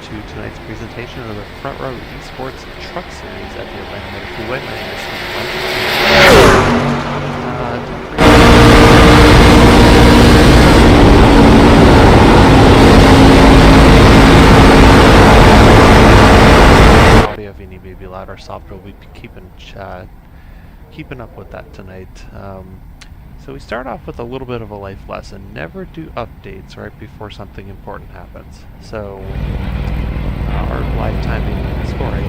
to tonight's presentation of the Front Row Esports Truck Series at the Atlanta Motor Speedway. My name is Steve. Audio, if you need me to be loud or soft, we'll be keeping up with that tonight. So we start off with a little bit of a life lesson. Never do updates right before something important happens. So our live timing scoring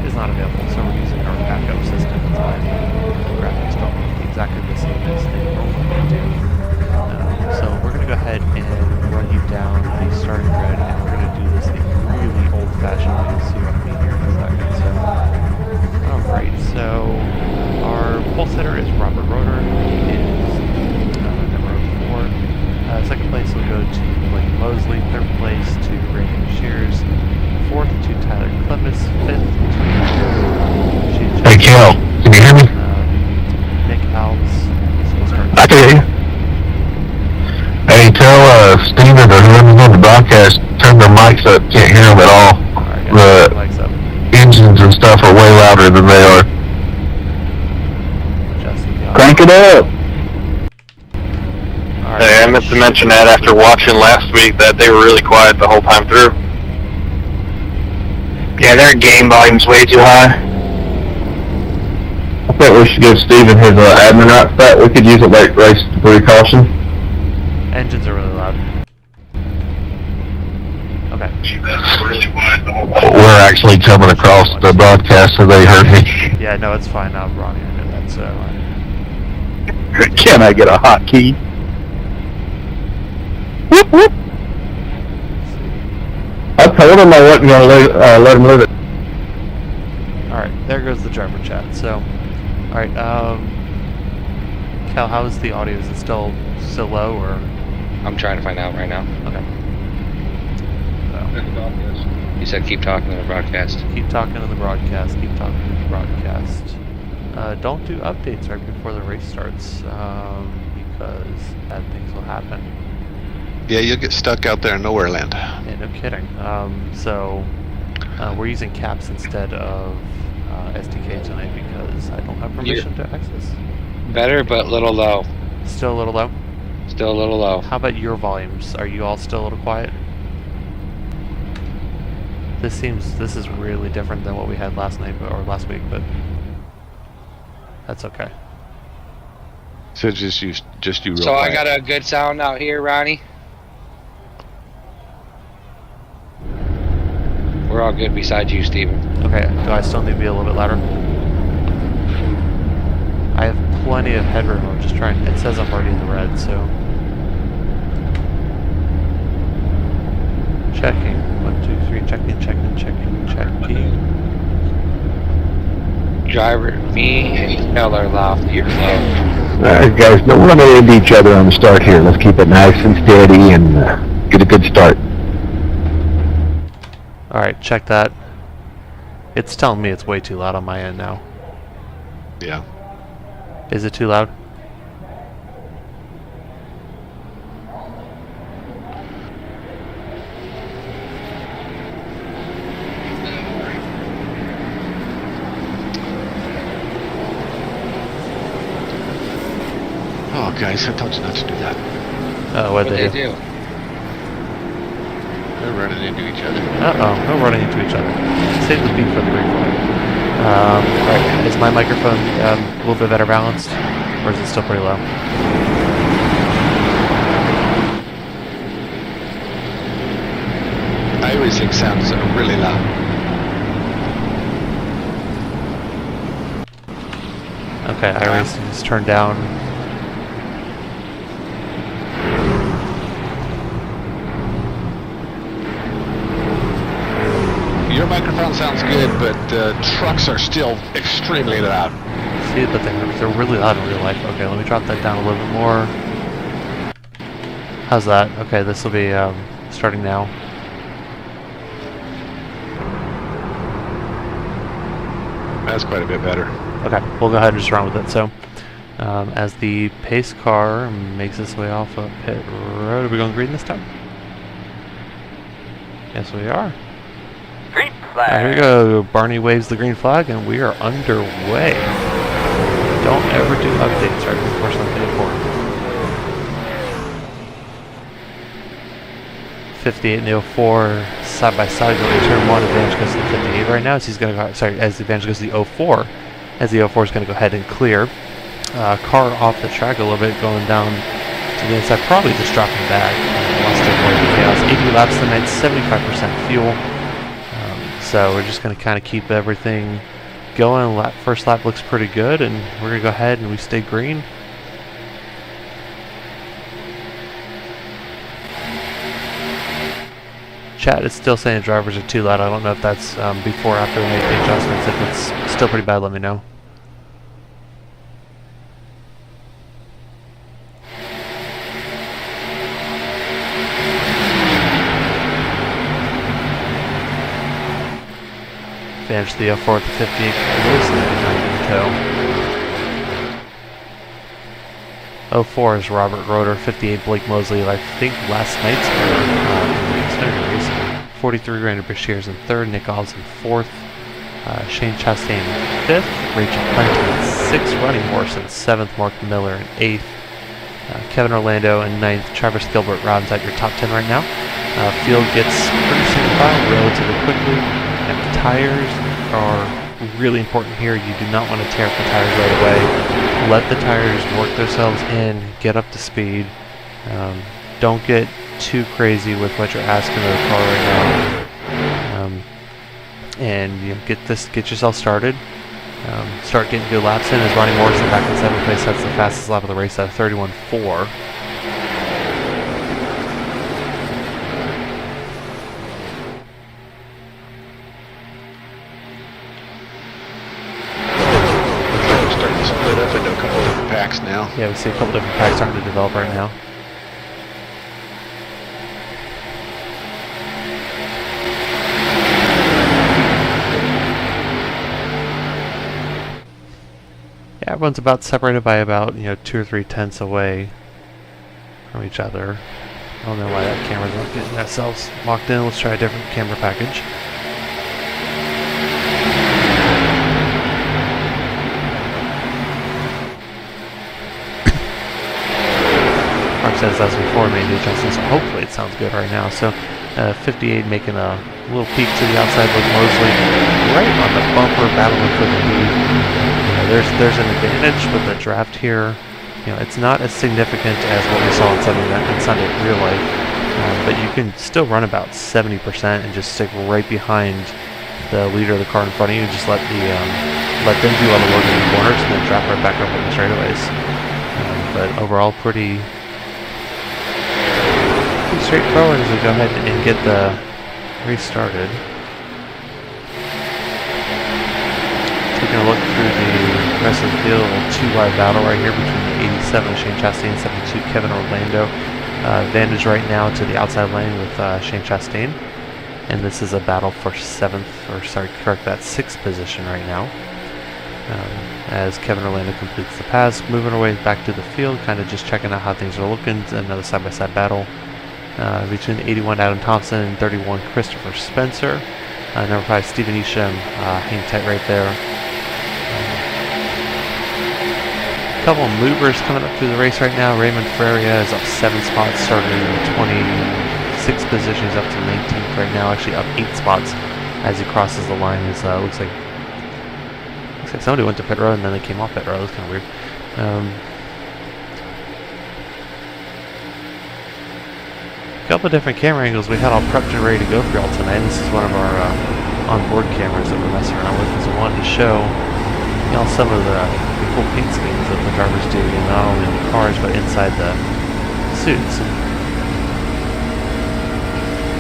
is not available, so we're using our backup system. The graphics don't look exactly the same as they normally do. So we're going to go ahead and run you down the starting grid, and we're going to do this the really old-fashioned way. You'll see what I mean here in a second. So, alright, so our pole sitter is Robert Roeder. He is second place will go to Blake Mosley, third place to Raymond Shears, fourth to Tyler Clemens, fifth to Hey Kel, can you hear me? Nick Alves. I can hear you. Hey, tell Steven or whoever's on the broadcast, turn their mics up, can't hear them at all. Right, the mics up. Engines and stuff are way louder than they are. Crank it up! Hey, I meant to mention that after watching last week that they were really quiet the whole time through. Yeah, their game volume's way too high. I think we should give Steven his admin right set. We could use it like race precaution. Engines are really loud. Okay. Really quiet the whole time. We're actually coming across the broadcast, so they heard me. Yeah, no, it's fine. Now Ronnie under that, so... Can I get a hotkey? Whoop, whoop. I told him I wasn't going to let him live it. Alright, there goes the driver chat. So, alright, Cal, how is the audio? Is it still low, or? I'm trying to find out right now. Okay. So. You said keep talking to the broadcast. Keep talking to the broadcast, keep talking to the broadcast. Don't do updates right before the race starts, because bad things will happen. Yeah, you'll get stuck out there in nowhere land. Yeah, no kidding. So we're using caps instead of SDK tonight because I don't have permission to access. Better, but a little low. Still a little low? Still a little low. How about your volumes? Are you all still a little quiet? This is really different than what we had last night or last week, but that's okay. So just you real So quiet. I got a good sound out here, Ronnie. We're all good besides you, Steven. Okay, do I still need to be a little bit louder? I have plenty of headroom. I'm just trying. It says I'm already in the red, so. Checking. 1, 2, 3. Checking. Driver, me and Kel are loud. You're low. Alright guys, don't run into each other on the start here. Let's keep it nice and steady and get a good start. Alright, check that. It's telling me it's way too loud on my end now. Yeah. Is it too loud? Oh, guys, I told you not to do that. Oh, what'd they do? They're running into each other. Uh-oh, we're running into each other. Save the beat for the replay. Alright, is my microphone a little bit better balanced? Or is it still pretty low? I always think sounds really loud. Okay, iRacing is turned down. Your microphone sounds good, but trucks are still extremely loud. See, but they're really loud in real life. Okay, let me drop that down a little bit more. How's that? Okay, this will be starting now. That's quite a bit better. Okay, we'll go ahead and just run with it. So, as the pace car makes its way off of pit road, are we going green this time? Yes, we are. Here we go. Barney waves the green flag, and we are underway. Don't ever do updates right before something important. 58 and 04 side by side going to turn 1. Advantage goes to the 58 right now. As he's going to go, sorry, as the advantage goes to the 04. As the 04 is going to go ahead and clear. Car off the track a little bit, going down to the inside, probably just dropping back. Wants to avoid the chaos. 80 laps tonight, 75% fuel. So we're just going to kind of keep everything going. First lap looks pretty good, and we're going to go ahead and we stay green. Chat is still saying drivers are too loud. I don't know if that's before or after we make the adjustments. If it's still pretty bad, let me know. Advantage the 04 at the 58. Close 04 is Robert Roeder. 58 Blake Mosley. I think last night's Xfinity race. 43 Randy Bashir's in 3rd. Nick Oz in 4th. Shane Chastain in 5th. Rachel Clinton in 6th. Ronnie Morrison in 7th. Mark Miller in 8th. Kevin Orlando in 9th. Travis Gilbert rounds out your top 10 right now. Field gets pretty simplified relatively quickly. And the tires are really important here. You do not want to tear up the tires right away. Let the tires work themselves in, get up to speed. Don't get too crazy with what you're asking of the car right now. And get yourself started. Start getting good laps in. As Ronnie Morrison back in 7th place, that's the fastest lap of the race at 31.4. Now. Yeah, we see a couple different packs starting to develop right now. Yeah, everyone's about separated by about 2 or 3 tenths away from each other. I don't know why that camera's not getting ourselves locked in. Let's try a different camera package. Says as before made the adjustments, so hopefully it sounds good right now. So 58 making a little peek to the outside with Mosley right on the bumper, battling for the lead. There's an advantage with the draft here. It's not as significant as what we saw in Sunday in real life, but you can still run about 70% and just stick right behind the leader of the car in front of you. Just let them do all the work in the corners and then draft right back up in the straightaways. But overall, pretty straightforward as we go ahead and get the race started. Taking a look through the rest of the field, a 2-wide battle right here between the 87 Shane Chastain and 72 Kevin Orlando. Advantage right now to the outside lane with Shane Chastain, and this is a battle for 6th position right now. As Kevin Orlando completes the pass, moving our way back to the field, kind of just checking out how things are looking. Another side-by-side battle. Between 81 Adam Thompson and 31 Christopher Spencer. Number 5 Stephen Isham hang tight right there. A couple of movers coming up through the race right now. Raymond Ferreira is up 7 spots, starting in 26th position. He's up to 19th right now, actually up 8 spots as he crosses the line. Looks like somebody went to pit road and then they came off pit road. It was kind of weird. A couple of different camera angles we had all prepped and ready to go for y'all tonight. This is one of our onboard cameras that we're messing around with, because we wanted to show y'all some of the cool paint schemes that the drivers do, not only in the cars but inside the suits. And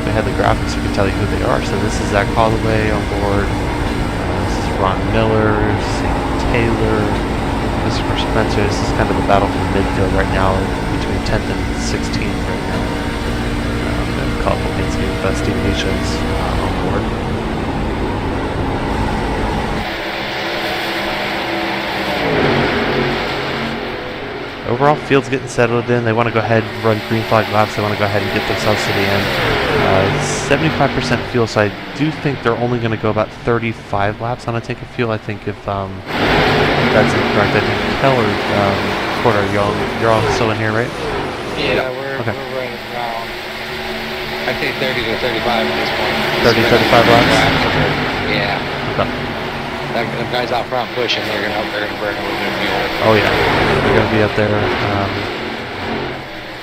we had the graphics, we could tell you who they are. So this is Zach Holloway on board. This is Ron Miller, Sam Taylor, Christopher Spencer. This is kind of the battle for midfield right now, between 10th and 16th right now. Colorful paint scheme with Stephen Nishan's on board. Overall, field's getting settled in. They want to go ahead and run green flag laps. They want to go ahead and get themselves to the end. 75% fuel, so I do think they're only going to go about 35 laps on a tank of fuel. I think if that's incorrect, I think Keller, Porter, you're all still in here, right? Yeah, we're right around, I think 30 to 35 at this point. 30, 35 laps? Yeah. Okay. The guys out front pushing, they're gonna burn a little bit of fuel. Oh yeah, they're going to be up there.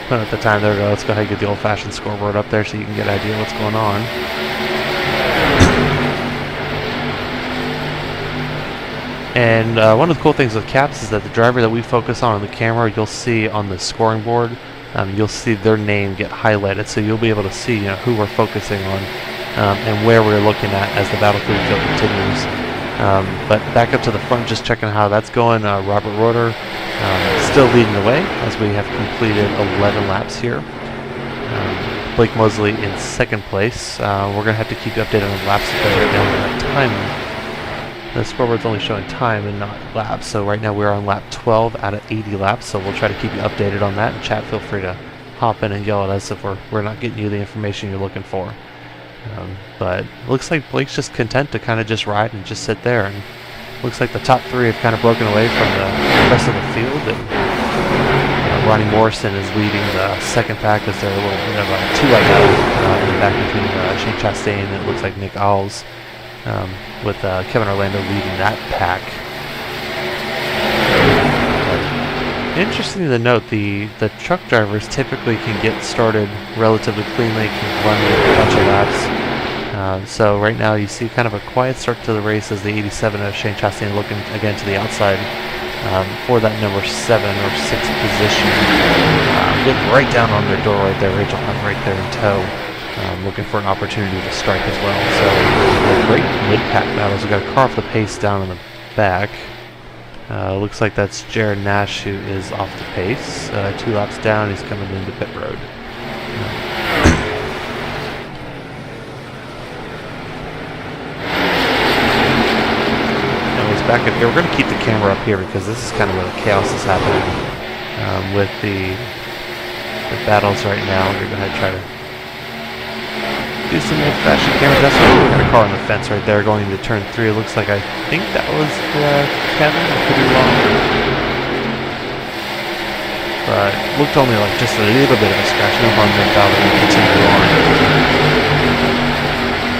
Putting up the time. There we go. Let's go ahead and get the old-fashioned scoreboard up there so you can get an idea of what's going on. And one of the cool things with caps is that the driver that we focus on the camera, you'll see on the scoring board, you'll see their name get highlighted, so you'll be able to see who we're focusing on and where we're looking at as the battle through the field continues. But back up to the front, just checking how that's going. Robert Roeder still leading the way as we have completed 11 laps here. Blake Mosley in second place. We're going to have to keep you updated on laps because right now we're at time. The scoreboard's only showing time and not laps, so right now we're on lap 12 out of 80 laps, so we'll try to keep you updated on that. And chat, feel free to hop in and yell at us if we're not getting you the information you're looking for. But it looks like Blake's just content to kind of just ride and just sit there, and looks like the top three have kind of broken away from the rest of the field, and Ronnie Morrison is leading the second pack as they're a little bit of a 2-way battle in the back between Shane Chastain and it looks like Nick Alls, with Kevin Orlando leading that pack. Interesting to note, the truck drivers typically can get started relatively cleanly, can run with a bunch of laps. So right now you see kind of a quiet start to the race as the 87 of Shane Chastain looking again to the outside for that number 7 or 6 position. Getting right down on their door right there, Rachel Hunt right there in tow. Looking for an opportunity to strike as well. So great mid-pack battles. We've got a car off the pace down in the back. Looks like that's Jared Nash who is off the pace. 2 laps down, he's coming into pit road. Anyways, back up here. We're going to keep the camera up here because this is kind of where the chaos is happening with the battles right now. We're going to go ahead and try to do some old-fashioned cameras. That's why we got a car on the fence right there going into turn 3. It looks like I think that was Kevin. I could be wrong. But looked only like just a little bit of a scratch. No harm, no foul. We'll continue on.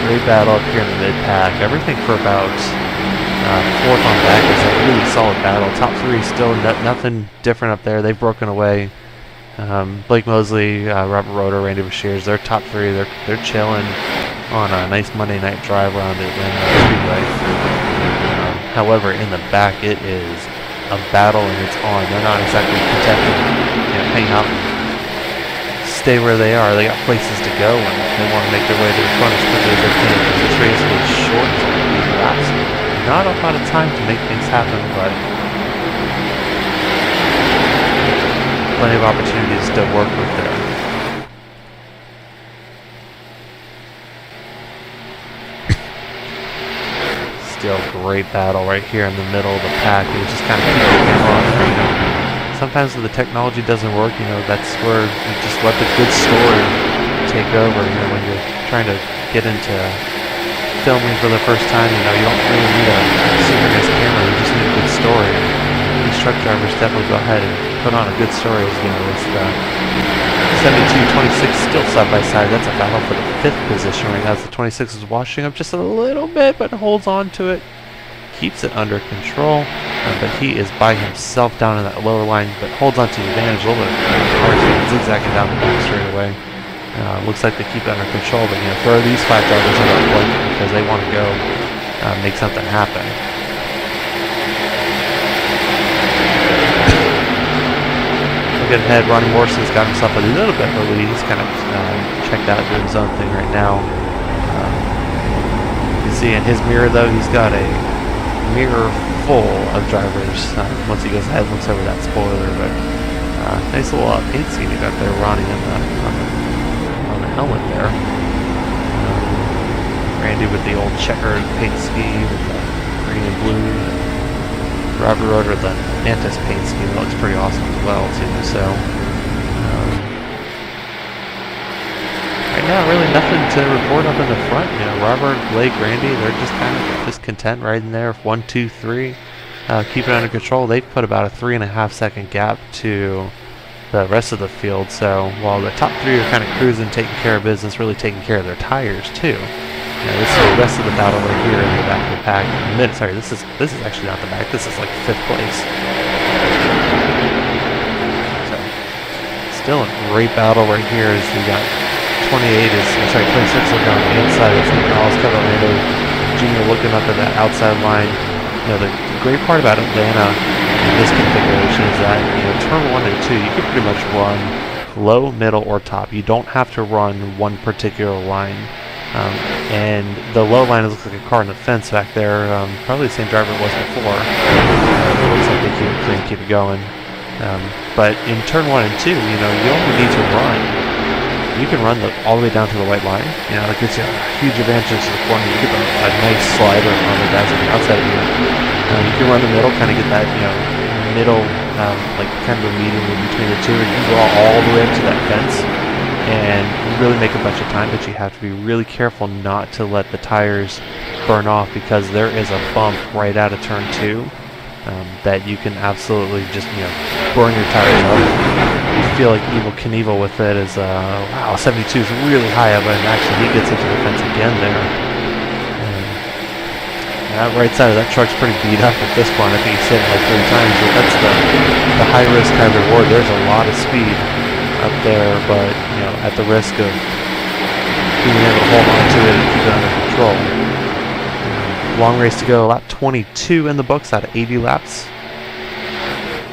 Great battle up here in the mid-pack. Everything for about 4th on back is a really solid battle. Top 3 still nothing different up there. They've broken away. Blake Mosley, Robert Roeder, Randy Bashir's, they're top 3. They're chilling on a nice Monday night drive around the Atlanta Speedway. However, in the back, it is a battle and it's on. They're not exactly protected, hang out, stay where they are. They got places to go and they want to make their way to the front as quickly as they can. This race is short, it's only 8 laps. Not a lot of time to make things happen, but plenty of opportunities to work with there. Still great battle right here in the middle of the pack. You just kind of keep the camera on there. Sometimes when the technology doesn't work, that's where you just let the good story take over. When you're trying to get into filming for the first time, you don't really need a super nice camera. You just need a good story. These truck drivers definitely go ahead and put on a good story. As it's 72-26 still side by side. That's a battle for the 5th position right now as the 26 is washing up just a little bit, but holds on to it, keeps it under control. But he is by himself down in that lower line, but holds on to the advantage a little bit. Zigzagging down the back straight away. Looks like they keep it under control, but throw these 5 drivers in that blanket because they want to go make something happen. Good ahead. Ronnie Morrison's got himself a little bit early. He's kind of checked out doing his own thing right now. You can see in his mirror though, he's got a mirror full of drivers. Once he goes ahead and looks over that spoiler, but nice little paint scheme you got there, Ronnie, on the helmet there. Randy with the old checkered paint scheme with the green and blue. Robert Roeder, the Mantis paint scheme, that looks pretty awesome as well too. So Right now, really nothing to report up in the front. You know, Robert, Blake, Randy, they're just kind of just content right in there. 1, 2, 3, keep it under control. They've put about a 3.5 second gap to the rest of the field. So while the top 3 are kind of cruising, taking care of business, really taking care of their tires too. You know, this is the rest of the battle right here in the back of the pack. Sorry, this is actually not the back. This is like 5th place. So still a great battle right here as we got 26 looking on the inside of Gonzalez, Kevin Orlando Jr. looking up at that outside line. You know, the great part about Atlanta in this configuration is that, you know, turn 1 and 2, you can pretty much run low, middle, or top. You don't have to run one particular line. And the low line looks like a car in the fence back there. Probably the same driver it was before. Looks like they keep it clean, keep it going. But in turn 1 and 2, you know, you only need to run. You can run all the way down to the white line. You know, it gives you a huge advantage to the corner. You get a nice slider on the guys on the outside of you. You can run the middle, kind of get that, you know, middle, like kind of a medium in between the two, and you can go all the way up to that fence and really make a bunch of time. But you have to be really careful not to let the tires burn off, because there is a bump right out of turn 2 that you can absolutely just, you know, burn your tires up. You feel like Evel Knievel with it is, wow, 72 is really high up, and actually he gets into the fence again there. That right side of that truck's pretty beat up at this point. I think he's hit it like 3 times, but that's the high risk, high reward. There's a lot of speed up there, but, you know, at the risk of being able to hold on to it and keep it under control. Long race to go, lap 22 in the books out of 80 laps.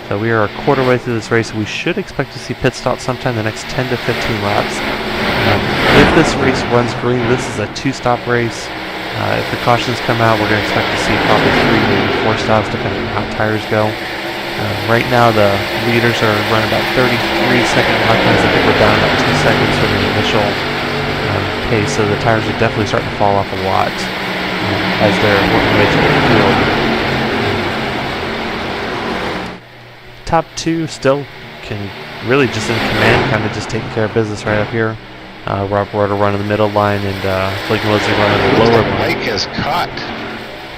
So we are a quarter way through this race. We should expect to see pit stops sometime in the next 10 to 15 laps. If this race runs green, this is a 2-stop race. If the cautions come out, we're going to expect to see probably 3, maybe 4 stops, depending on how tires go. Right now, the leaders are running about 33-second lap times. I think we're down about 2 seconds from the initial pace, so the tires are definitely starting to fall off a lot as they're working their way through the field. Top 2 still can really just in command, kind of just taking care of business right up here. Rob Porter running the middle line, and Blake Leslie running the lower line. Blake has caught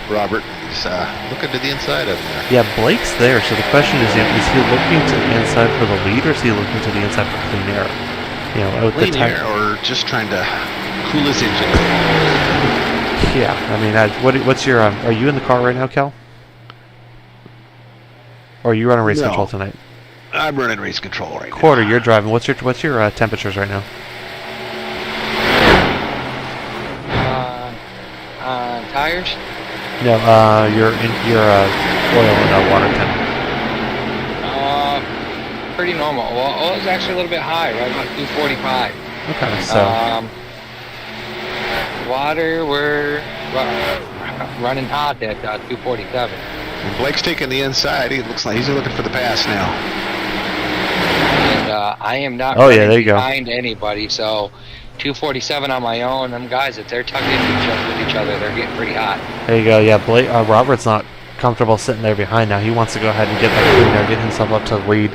Robert. He's looking to the inside of him there. Yeah, Blake's there, so the question is, you know, is he looking to the inside for the lead, or is he looking to the inside for clean air? You know, clean air, or just trying to cool his engine. Yeah, I mean, what's your, are you in the car right now, Cal? Or are you running race control tonight? I'm running race control right now. Quarter, you're driving. What's your temperatures right now? Tires? No, your oil and water temp. Pretty normal. Well, oil is actually a little bit high, right about 245. Okay, so water, we're running hot at 247. And Blake's taking the inside. He looks like he's looking for the pass now. And I am not there you behind anybody, so 247 on my own. Them guys, if they're tugging with each other, they're getting pretty hot. There you go. Yeah, Blake, Robert's not comfortable sitting there behind now. He wants to go ahead and get that clean there, get himself up to the lead.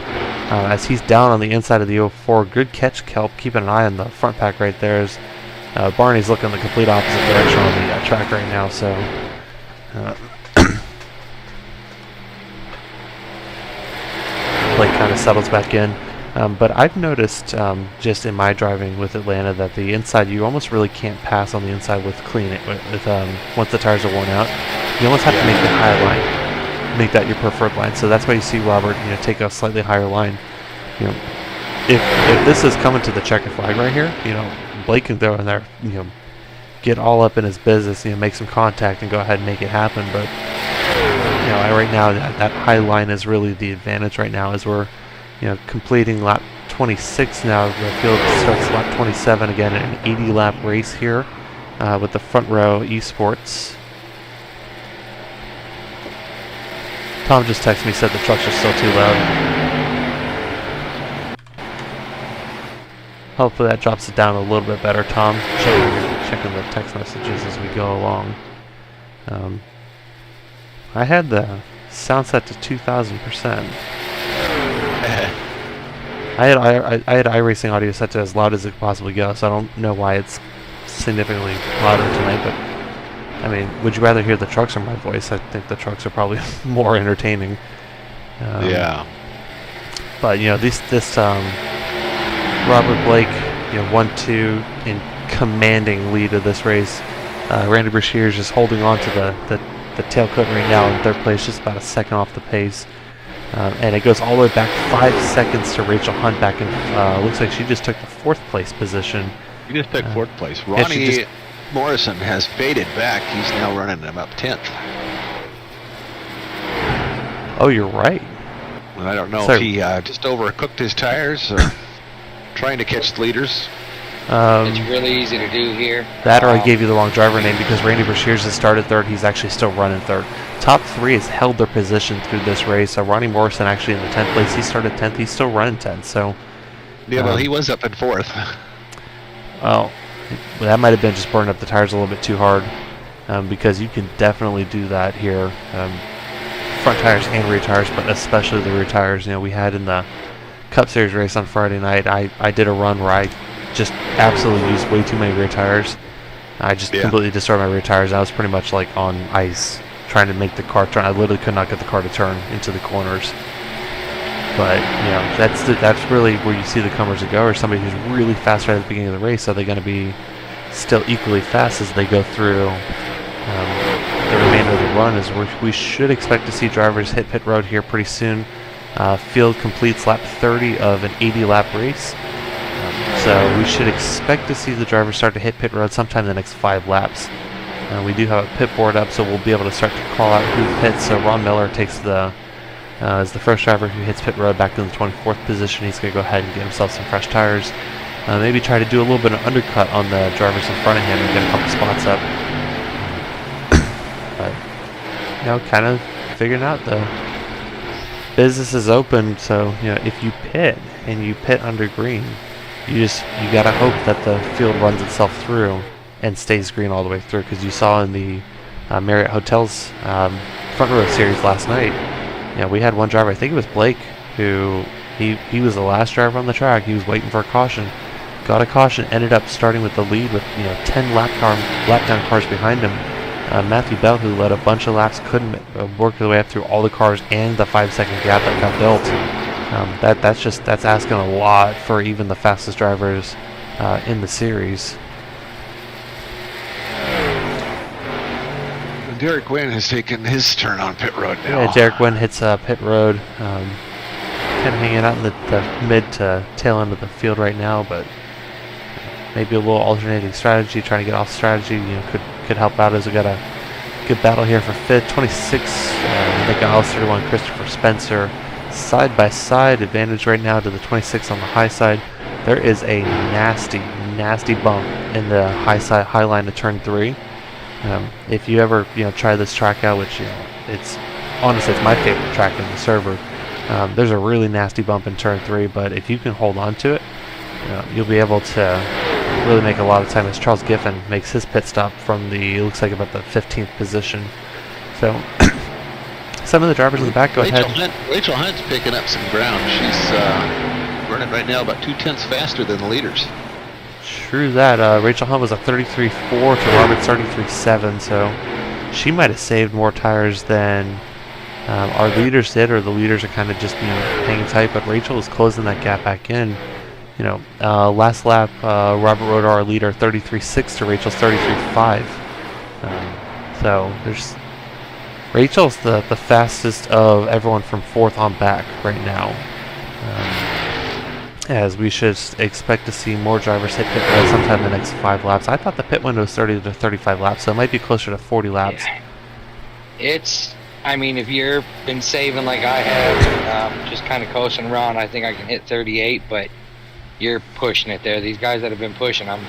As he's down on the inside of the 04. Good catch, Kelp. Keeping an eye on the front pack right there. As Barney's looking the complete opposite direction on the track right now. So Blake kind of settles back in. But I've noticed just in my driving with Atlanta that the inside, you almost really can't pass on the inside with clean it. Once the tires are worn out, you almost have to make the high line, make that your preferred line. So that's why you see Robert, you know, take a slightly higher line. You know, if this is coming to the checkered flag right here, you know, Blake can go in there, you know, get all up in his business, you know, make some contact and go ahead and make it happen. But you know, right now that high line is really the advantage right now, as we're, you know, completing lap 26 now. The field starts lap 27 again, an 80 lap race here with the front row ESports. Tom just texted me, said the trucks are still too loud. Hopefully that drops it down a little bit better, Tom. Checking the text messages as we go along. I had the sound set to 2,000%. I had iRacing audio set to as loud as it could possibly go, so I don't know why it's significantly louder tonight. But I mean, would you rather hear the trucks or my voice? I think the trucks are probably more entertaining. Yeah. But you know, this Robert Blake, you know, 1-2 in commanding lead of this race. Randy Brashear is just holding on to the tailcoat right now in third place, just about a second off the pace. And it goes all the way back 5 seconds to Rachel Hunt back in, looks like she just took the 4th place position. He just took 4th place. Yeah, Ronnie Morrison has faded back. He's now running about 10th. Oh, you're right. And I don't know So- if he just overcooked his tires or trying to catch the leaders. It's really easy to do here. That or I gave you the wrong driver name because Randy Brashears has started 3rd. He's actually still running 3rd. Top 3 has held their position through this race. Ronnie Morrison actually in the 10th place. He started 10th. He's still running 10th. So, Yeah, well, he was up in 4th. well, that might have been just burning up the tires a little bit too hard because you can definitely do that here. Front tires and rear tires, but especially the rear tires. You know, we had in the Cup Series race on Friday night, I did a run where I just absolutely used way too many rear tires. I just completely destroyed my rear tires. I was pretty much like on ice trying to make the car turn. I literally could not get the car to turn into the corners. But you know, that's really where you see the comers to go, or somebody who's really fast right at the beginning of the race. Are they going to be still equally fast as they go through the remainder of the run? Is we should expect to see drivers hit pit road here pretty soon. Field completes lap 30 of an 80-lap race. So we should expect to see the drivers start to hit pit road sometime in the next 5 laps. We do have a pit board up, so we'll be able to start to call out who pits. So Ron Miller takes is the first driver who hits pit road back in the 24th position. He's going to go ahead and get himself some fresh tires. Maybe try to do a little bit of undercut on the drivers in front of him and get a couple spots up. But, you know, kind of figuring out the business is open. So, you know, if you pit and you pit under green, you gotta hope that the field runs itself through and stays green all the way through. Because you saw in the Marriott Hotels front row series last night, you know, we had one driver, I think it was Blake, who he was the last driver on the track. He was waiting for a caution, got a caution, ended up starting with the lead with 10 lap down cars behind him. Matthew Bell, who led a bunch of laps, couldn't work their way up through all the cars and the 5-second gap that got built. That's asking a lot for even the fastest drivers in the series. Derek Wynn has taken his turn on pit road now. Yeah, Derek Wynn hits pit road, kind of hanging out in the mid to tail end of the field right now, but maybe a little alternating strategy, trying to get off strategy, could help out as we got a good battle here for 5th. 26, Nick Allister, 1 Christopher Spencer. Side by side advantage right now to the 26 on the high side. There is a nasty bump in the high line of turn 3. If you ever try this track out, which it's honestly it's my favorite track in the server, there's a really nasty bump in turn 3, but if you can hold on to it, you'll be able to really make a lot of time as Charles Giffen makes his pit stop from it looks like about the 15th position. So some of the drivers in the back go ahead. Rachel Hunt's picking up some ground. She's running right now about 2/10 faster than the leaders. True that. Rachel Hunt was a 33.4 to Robert's 33.7, so she might have saved more tires than our leaders did, or the leaders are kind of just hanging tight, but Rachel is closing that gap back in. Last lap, Robert Roder, our leader, 33.6 to Rachel's 33.5. So Rachel's the fastest of everyone from 4th on back right now. As we should expect to see more drivers hit pit road sometime in the next 5 laps. I thought the pit window was 30 to 35 laps, so it might be closer to 40 laps. Yeah. I mean, if you've been saving like I have, just kind of coasting around, I think I can hit 38, but you're pushing it there. These guys that have been pushing, I'm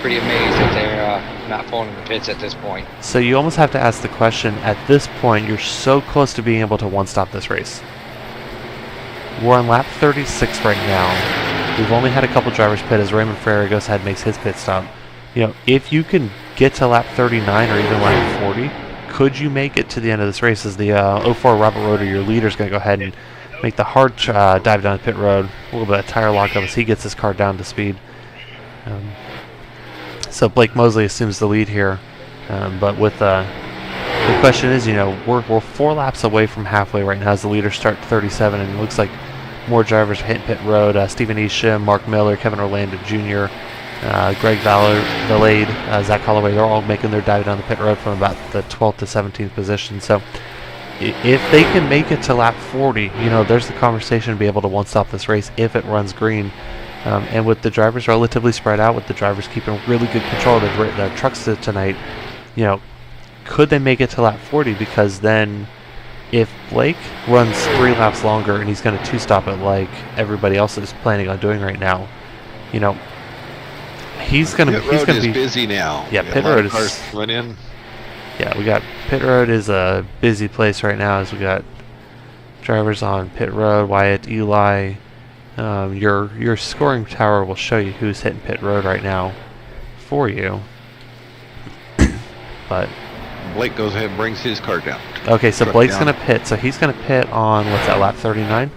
pretty amazed that they're not phoning the pits at this point. So you almost have to ask the question, at this point, you're so close to being able to one-stop this race. We're on lap 36 right now. We've only had a couple drivers pit as Raymond Ferreira goes ahead and makes his pit stop. If you can get to lap 39 or even lap 40, could you make it to the end of this race? As the 04 Robert Roder, your leader, is going to go ahead and make the hard dive down pit road. A little bit of tire lockup as he gets his car down to speed. So Blake Mosley assumes the lead here, but with the question is, we're 4 laps away from halfway right now as the leaders start 37, and it looks like more drivers are hitting pit road. Stephen Isham, Mark Miller, Kevin Orlando Jr., Greg Valade, Zach Holloway, they're all making their dive down the pit road from about the 12th to 17th position. So if they can make it to lap 40, there's the conversation to be able to one-stop this race if it runs green. And with the drivers relatively spread out, with the drivers keeping really good control of the trucks tonight, could they make it to lap 40? Because then if Blake runs 3 laps longer and he's going to 2-stop it like everybody else is planning on doing right now, he's going to be busy now. Yeah, pit road is went in. Yeah, we got pit road is a busy place right now as we got drivers on pit road. Wyatt, Eli, your scoring tower will show you who's hitting pit road right now for you. But Blake goes ahead and brings his car down. Okay, so Blake's going to pit. So he's going to pit on, what's that, lap 39?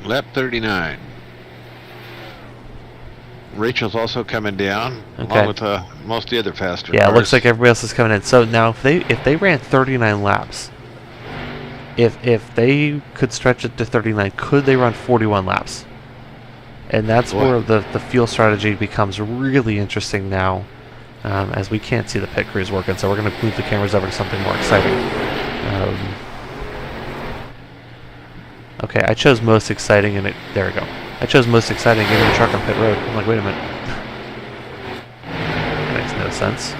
Lap 39. Rachel's also coming down, Okay. along with most of the other faster Yeah, cars. it looks like everybody else is coming in. So now if they ran 39 laps, if they could stretch it to 39, could they run 41 laps? And that's where the fuel strategy becomes really interesting now, as we can't see the pit crews working. So we're going to move the cameras over to something more exciting. Okay, I chose most exciting, and there we go. I chose most exciting, getting the truck on pit road. I'm like, wait a minute. That makes no sense.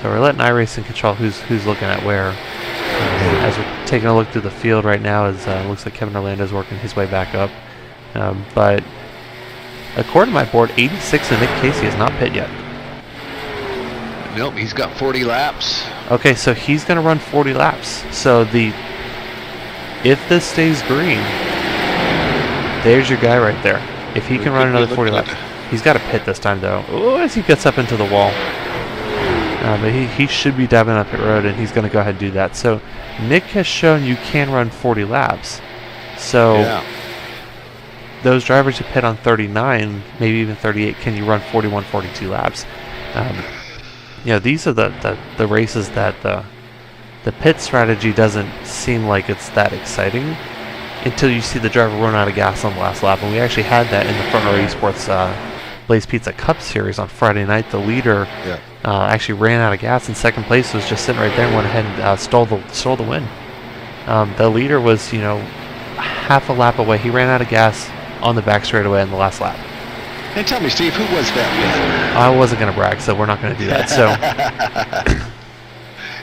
So we're letting iRacing control who's looking at where. As we're taking a look through the field right now, it looks like Kevin Orlando's working his way back up. But according to my board, 86 and Nick Casey is not pit yet. Nope, he's got 40 laps. Okay, so he's going to run 40 laps. So if this stays green, there's your guy right there. If he can run another 40 laps. He's got to pit this time, though. Oh, as he gets up into the wall. But he should be diving up pit road, and he's going to go ahead and do that. So Nick has shown you can run 40 laps. So those drivers who pit on 39, maybe even 38, can you run 41, 42 laps? These are the races that the pit strategy doesn't seem like it's that exciting until you see the driver run out of gas on the last lap. And we actually had that in the Front Row ESports Blaze Pizza Cup Series on Friday night. The leader actually ran out of gas, and second place was just sitting right there and went ahead and stole the win. The leader was, half a lap away. He ran out of gas on the back straightaway in the last lap. Hey, tell me, Steve, who was that? I wasn't going to brag, so we're not going to do that. So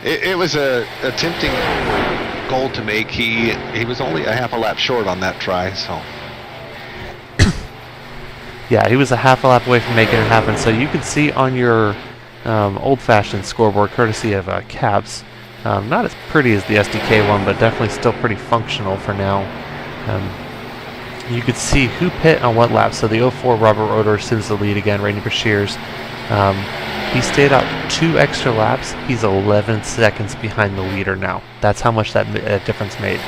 it was a tempting goal to make. He was only a half a lap short on that try, so. Yeah, he was a half a lap away from making it happen. So you can see on your old-fashioned scoreboard, courtesy of Caps, not as pretty as the SDK one, but definitely still pretty functional for now. You could see who pit on what lap. So the 04 Robert Roeder assumes the lead again. Randy Brashears. He stayed out 2 extra laps. He's 11 seconds behind the leader now. That's how much that difference made.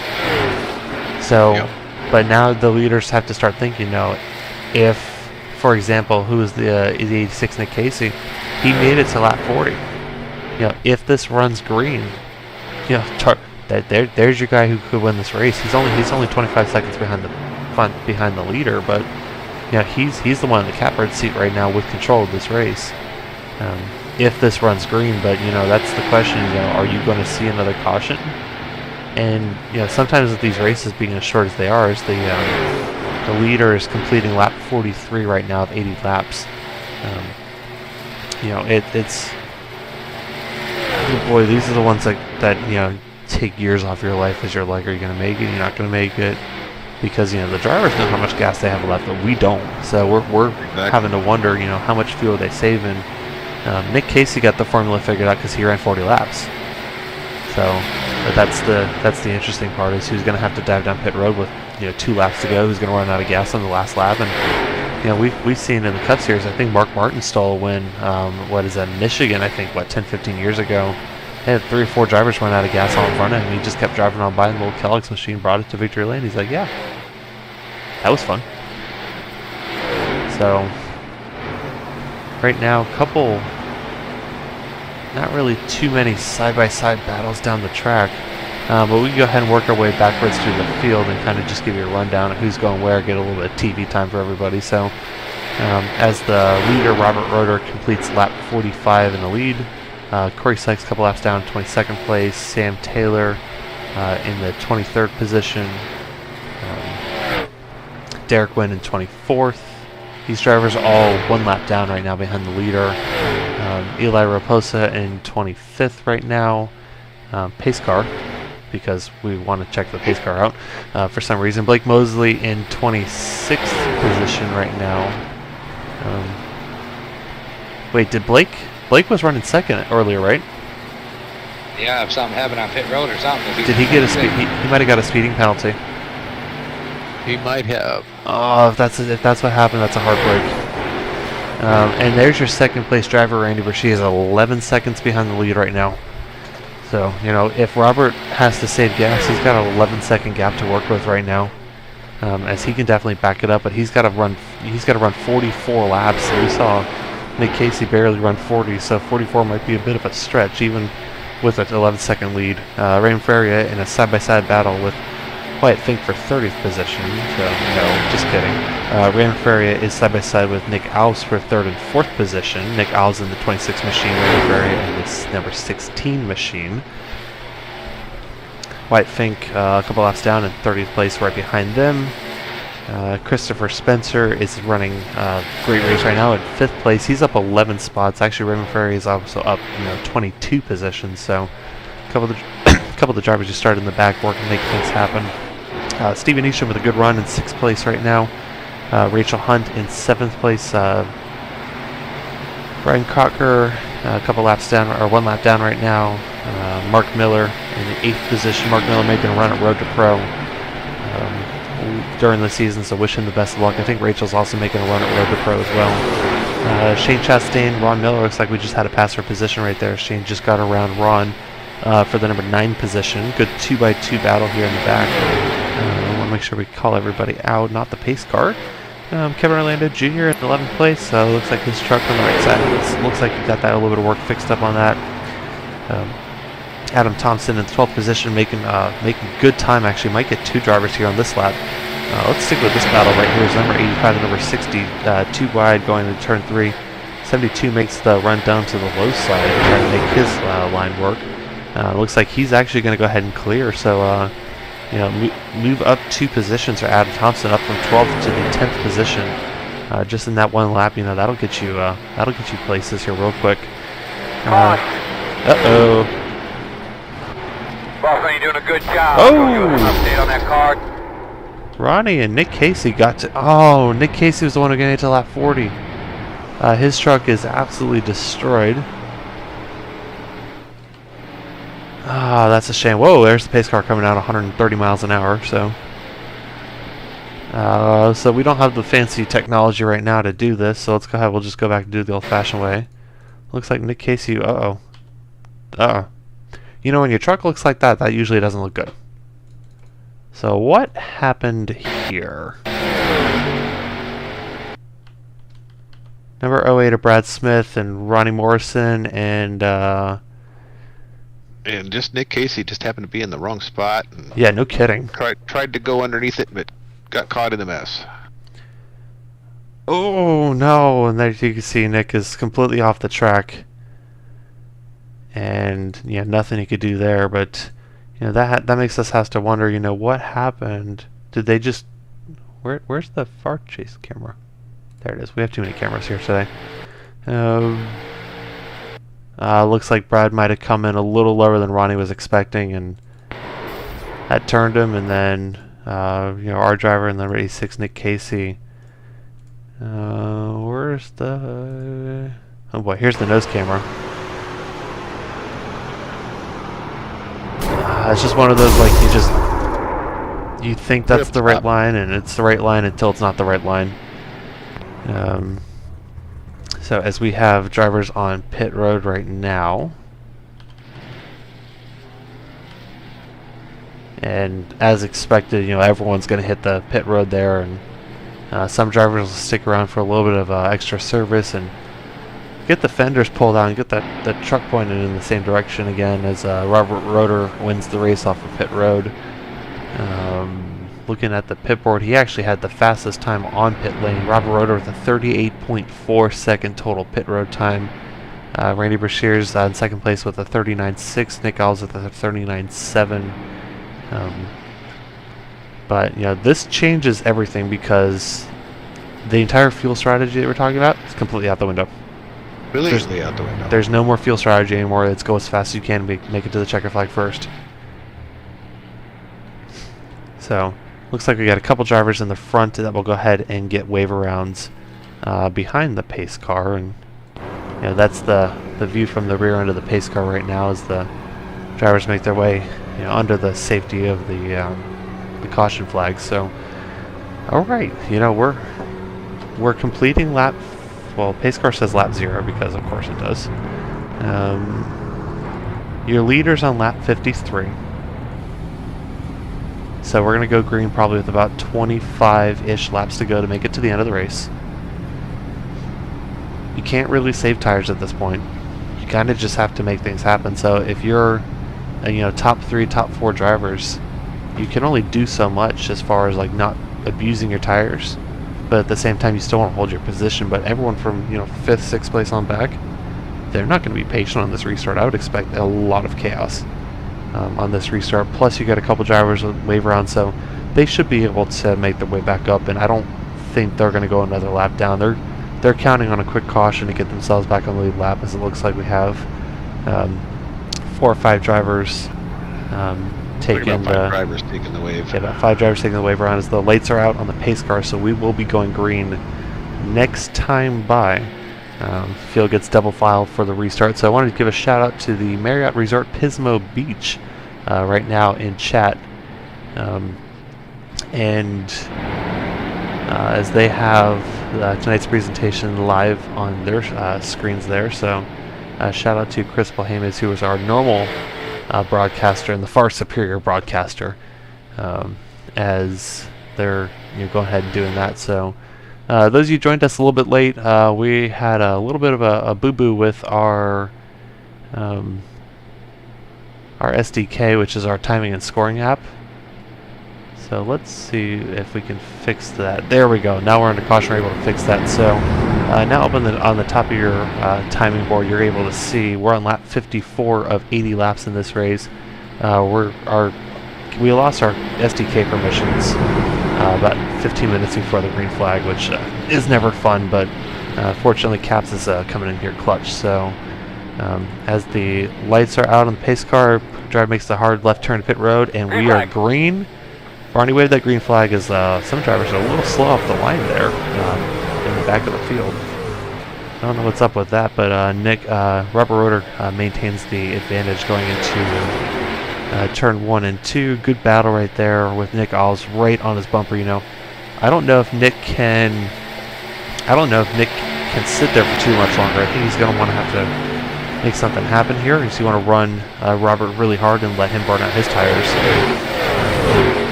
So, but now the leaders have to start thinking, if, for example, who is the 86 Nick Casey, he made it to lap 40. If this runs green, there's your guy who could win this race. He's only 25 seconds behind the leader, but he's the one in the catbird seat right now with control of this race. If this runs green, but that's the question. Are you going to see another caution? And sometimes with these races being as short as they are, is the leader is completing lap 43 right now of 80 laps. It's boy, these are the ones that take years off your life as you're like, are you going to make it? You're not going to make it. Because the drivers know how much gas they have left, but we don't. So we're having to wonder, how much fuel are they saving. Nick Casey got the formula figured out because he ran 40 laps. So, but that's the interesting part, is who's going to have to dive down pit road with 2 laps to go. Who's going to run out of gas on the last lap? And we've seen in the Cup Series, I think Mark Martin stole a win. What is that, Michigan? I think 10, 15 years ago. had 3 or 4 drivers run out of gas all in front of him. He just kept driving on by, and the little Kellogg's machine brought it to victory lane. He's like, yeah, that was fun. So, right now, couple, not really too many side-by-side battles down the track. But we can go ahead and work our way backwards through the field and kind of just give you a rundown of who's going where, get a little bit of TV time for everybody. So, as the leader, Robert Roeder completes lap 45 in the lead. Corey Sykes a couple laps down, 22nd place. Sam Taylor in the 23rd position. Derek Wynn in 24th. These drivers are all 1 lap down right now behind the leader. Eli Raposa in 25th right now. Pace car, because we want to check the pace car out for some reason. Blake Mosley in 26th position right now. Wait, did Blake was running second earlier, right? Yeah, if something happened on pit road or something. Did he get a speed? He might have got a speeding penalty. He might have. Oh, if that's what happened, that's a heartbreak. And there's your second place driver, Randy Bershee, is 11 seconds behind the lead right now. So, you know, if Robert has to save gas, he's got an 11-second gap to work with right now, as he can definitely back it up. But he's got to run 44 laps. So we saw Nick Casey barely run 40, so 44 might be a bit of a stretch, even with an 11-second lead. Raymond Ferrier in a side-by-side battle with Wyatt Fink for 30th position. So no, just kidding. Raymond Ferrier is side-by-side with Nick Alves for 3rd and 4th position. Nick Alves in the 26 machine, Raymond Ferrier in the number 16 machine. Wyatt Fink a couple laps down in 30th place right behind them. Christopher Spencer is running a great race right now in 5th place. He's up 11 spots. Actually, Raymond Ferrier is also up 22 positions. So a couple of the drivers just started in the back working to make things happen. Steven Easton with a good run in 6th place right now. Rachel Hunt in 7th place. Brian Cocker a couple laps down, or 1 lap down right now. Mark Miller in the 8th position. Mark Miller making a run at Road to Pro during the season, so wish him the best of luck. I think Rachel's also making a run at Road to Pro as well. Shane Chastain, Ron Miller, looks like we just had a pass for position right there. Shane just got around Ron for the number 9 position. Good 2x2 battle here in the back. I want to make sure we call everybody out, not the pace car. Kevin Orlando Jr. in 11th place. Looks like his truck on the right side. Looks like he got that a little bit of work fixed up on that. Adam Thompson in 12th position, making good time. Actually, might get 2 drivers here on this lap. Let's stick with this battle right here. Is number 85 and number 60, 2 wide going into turn 3. 72 makes the run down to the low side to try to make his line work. Looks like he's actually going to go ahead and clear. So, move up 2 positions for Adam Thompson, up from 12th to the 10th position. Just in that 1 lap, that'll get you places here real quick. Uh-oh. Boston, you're doing a good job. Oh! Give us an update on that car. Ronnie and Nick Casey got to... Oh, Nick Casey was the one who got into lap 40. His truck is absolutely destroyed. Ah, that's a shame. Whoa, there's the pace car coming out 130 miles an hour, so... so we don't have the fancy technology right now to do this, so let's go ahead. We'll just go back and do it the old-fashioned way. Looks like Nick Casey... Uh-oh. Uh-oh. When your truck looks like that, that usually doesn't look good. So what happened here? Number 08 of Brad Smith and Ronnie Morrison and just Nick Casey just happened to be in the wrong spot. And yeah, no kidding. Tried to go underneath it, but got caught in the mess. Oh no! And there you can see Nick is completely off the track. And yeah, nothing he could do there. But that makes us have to wonder. What happened? Did they just? Where's the far chase camera? There it is. We have too many cameras here today. Looks like Brad might have come in a little lower than Ronnie was expecting, and that turned him. And then our driver in number 86, Nick Casey. Where's the? Oh boy, here's the nose camera. It's just one of those, like, you think that's the right line, and it's the right line until it's not the right line. So as we have drivers on pit road right now, And as expected, everyone's going to hit the pit road there, and some drivers will stick around for a little bit of extra service and get the fenders pulled out and get the truck pointed in the same direction again as Robert Roeder wins the race off of pit road. Looking at the pit board, he actually had the fastest time on pit lane. Robert Roeder with a 38.4 second total pit road time. Randy Brashear's in second place with a 39.6. Nick Alves with a 39.7. But this changes everything because the entire fuel strategy that we're talking about is completely out the window. Really out the window. There's no more fuel strategy anymore. Let's go as fast as you can and make it to the checker flag first. So, looks like we got a couple drivers in the front that will go ahead and get wave arounds behind the pace car, and that's the view from the rear end of the pace car right now as the drivers make their way under the safety of the caution flag. So, all right, we're completing lap. Well, pace car says lap 0 because of course it does. Your leader's on lap 53. So we're going to go green probably with about 25-ish laps to go to make it to the end of the race. You can't really save tires at this point. You kind of just have to make things happen. So if you're top 3, top 4 drivers, you can only do so much as far as like not abusing your tires. But at the same time, you still want to hold your position. But everyone from 5th, 6th place on back, they're not going to be patient on this restart. I would expect a lot of chaos on this restart. Plus, you got a couple drivers with wave around, so they should be able to make their way back up. And I don't think they're going to go another lap down. They're counting on a quick caution to get themselves back on the lead lap, as it looks like we have 4 or 5 drivers taking about 5 drivers taking the wave. Yeah, about 5 drivers taking the wave around as the lights are out on the pace car, so we will be going green next time by. Field gets double filed for the restart, so I wanted to give a shout out to the Marriott Resort Pismo Beach right now in chat, and as they have tonight's presentation live on their screens there. So shout out to Chris Bohemes, who was our normal broadcaster and the far superior broadcaster, as they're going ahead and doing that. So those of you joined us a little bit late, we had a little bit of a boo-boo with our SDK, which is our timing and scoring app. So let's see if we can fix that. There we go. Now we're under caution. We're able to fix that. So now up on the top of your timing board, you're able to see we're on lap 54 of 80 laps in this race. We lost our SDK permissions about 15 minutes before the green flag, which is never fun. But fortunately, Caps is coming in here clutch. So as the lights are out on the pace car, driver makes the hard left turn to pit road, and we are green. Barney waved that green flag as some drivers are a little slow off the line there in the back of the field. I don't know what's up with that, but Robert Roeder maintains the advantage going into turn 1 and 2. Good battle right there with Nick Alves right on his bumper. I don't know if Nick can sit there for too much longer. I think he's going to want to have to make something happen here. He's going to want to run Robert really hard and let him burn out his tires.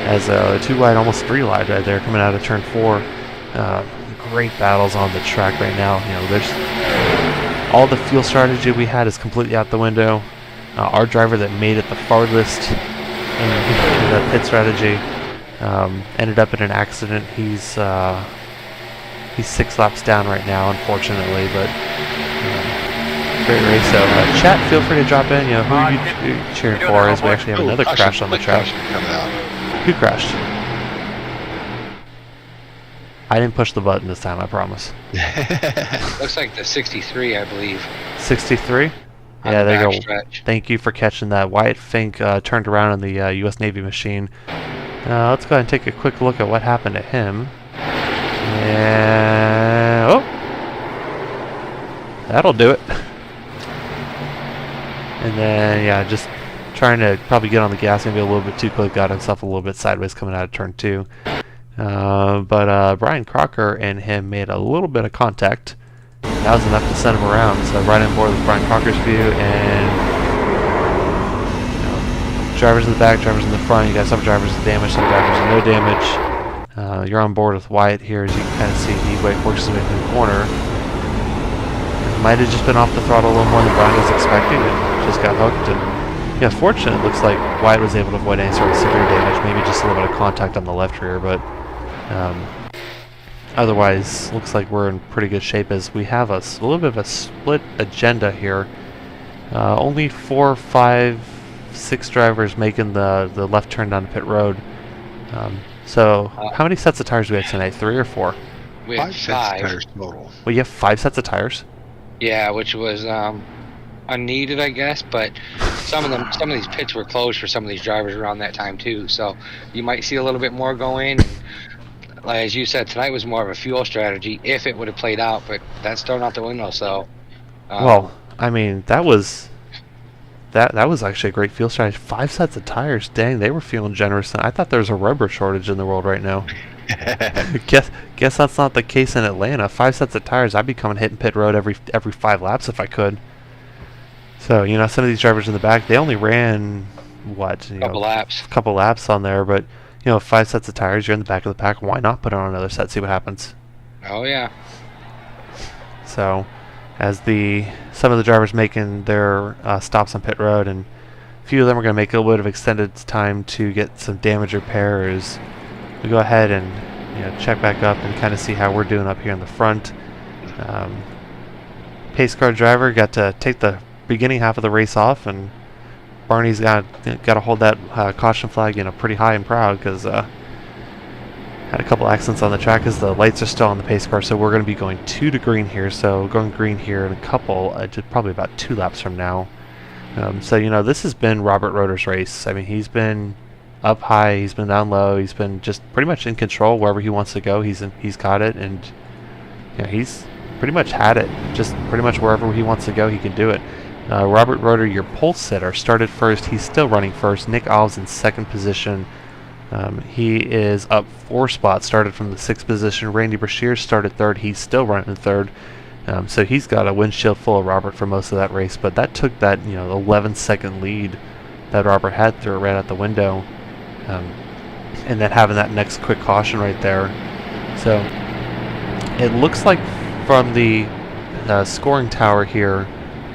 As 2 wide, almost 3 wide right there coming out of turn 4. Great battles on the track right now. There's all the fuel strategy we had is completely out the window. Our driver that made it the farthest in the pit strategy ended up in an accident. He's 6 laps down right now, unfortunately, but great race. So chat, feel free to drop in. Who are you cheering for? As we actually have another crash on the track. Who crashed? I didn't push the button this time, I promise. Looks like the 63, I believe. 63? Yeah, there you go. Thank you for catching that. Wyatt Fink turned around in the U.S. Navy machine. Let's go ahead and take a quick look at what happened to him. And oh, that'll do it. And then yeah, just trying to probably get on the gas, maybe a little bit too quick, got himself a little bit sideways coming out of turn 2. But Brian Crocker and him made a little bit of contact. That was enough to send him around. So right on board with Brian Crocker's view, and drivers in the back, drivers in the front. You got some drivers with damage, some drivers with no damage. You're on board with Wyatt here, as you can kind of see he works his way through the corner. Might have just been off the throttle a little more than Brian was expecting and just got hooked. And yeah, fortunately, it looks like Wyatt was able to avoid any sort of severe damage, maybe just a little bit of contact on the left rear, but otherwise, looks like we're in pretty good shape as we have a little bit of a split agenda here. Only 4, 5, 6 drivers making the left turn down the pit road. So, how many sets of tires do we have tonight? 3 or 4? We have 5 sets of 5. tires total. Well, you have 5 sets of tires? Yeah, which was unneeded, I guess, but some of these pits were closed for some of these drivers around that time too. So you might see a little bit more go in. And, like as you said, tonight was more of a fuel strategy if it would have played out, but that's thrown out the window. So well, I mean, that was actually a great fuel strategy. 5 sets of tires. Dang, they were feeling generous. I thought there was a rubber shortage in the world right now. Guess that's not the case in Atlanta. 5 sets of tires. I'd be coming hitting pit road every 5 laps if I could. So some of these drivers in the back, they only ran what? Couple laps. A couple laps on there, but 5 sets of tires. You're in the back of the pack. Why not put on another set? See what happens. Oh yeah. So, as some of the drivers making their stops on pit road, and a few of them are going to make a little bit of extended time to get some damage repairs. We go ahead and check back up and kind of see how we're doing up here in the front. Pace car driver got to take the beginning half of the race off, and Barney's got to hold that caution flag pretty high and proud because had a couple accidents on the track as the lights are still on the pace car. So we're going to be going 2 to green here. So going green here in a couple, probably about 2 laps from now. So this has been Robert Roeder's race. I mean, he's been up high, he's been down low, he's been just pretty much in control wherever he wants to go. He's got it, and he's pretty much had it. Just pretty much wherever he wants to go, he can do it. Robert Roeder, your pole sitter, started first. He's still running first. Nick Alves in second position. He is up 4 spots, started from the 6th position. Randy Brashear started third. He's still running third. So he's got a windshield full of Robert for most of that race, but that took that 11-second lead that Robert had through right out the window. And then having that next quick caution right there. So it looks like from the scoring tower here,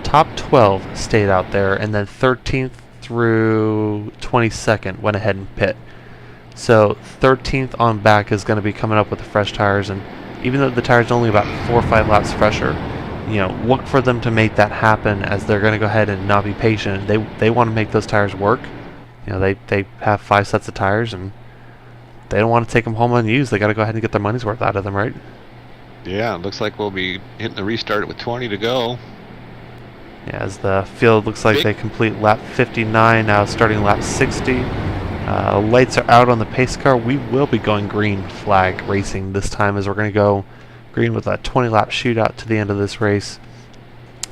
top 12 stayed out there, and then 13th through 22nd went ahead and pit. So 13th on back is going to be coming up with the fresh tires, and even though the tires are only about 4 or 5 laps fresher, look for them to make that happen, as they're going to go ahead and not be patient. They want to make those tires work. They have 5 sets of tires, and they don't want to take them home unused. They got to go ahead and get their money's worth out of them, right? Yeah, it looks like we'll be hitting the restart with 20 to go. Yeah, as the field looks like they complete lap 59, now starting lap 60. Lights are out on the pace car. We will be going green flag racing this time, as we're going to go green with a 20-lap shootout to the end of this race.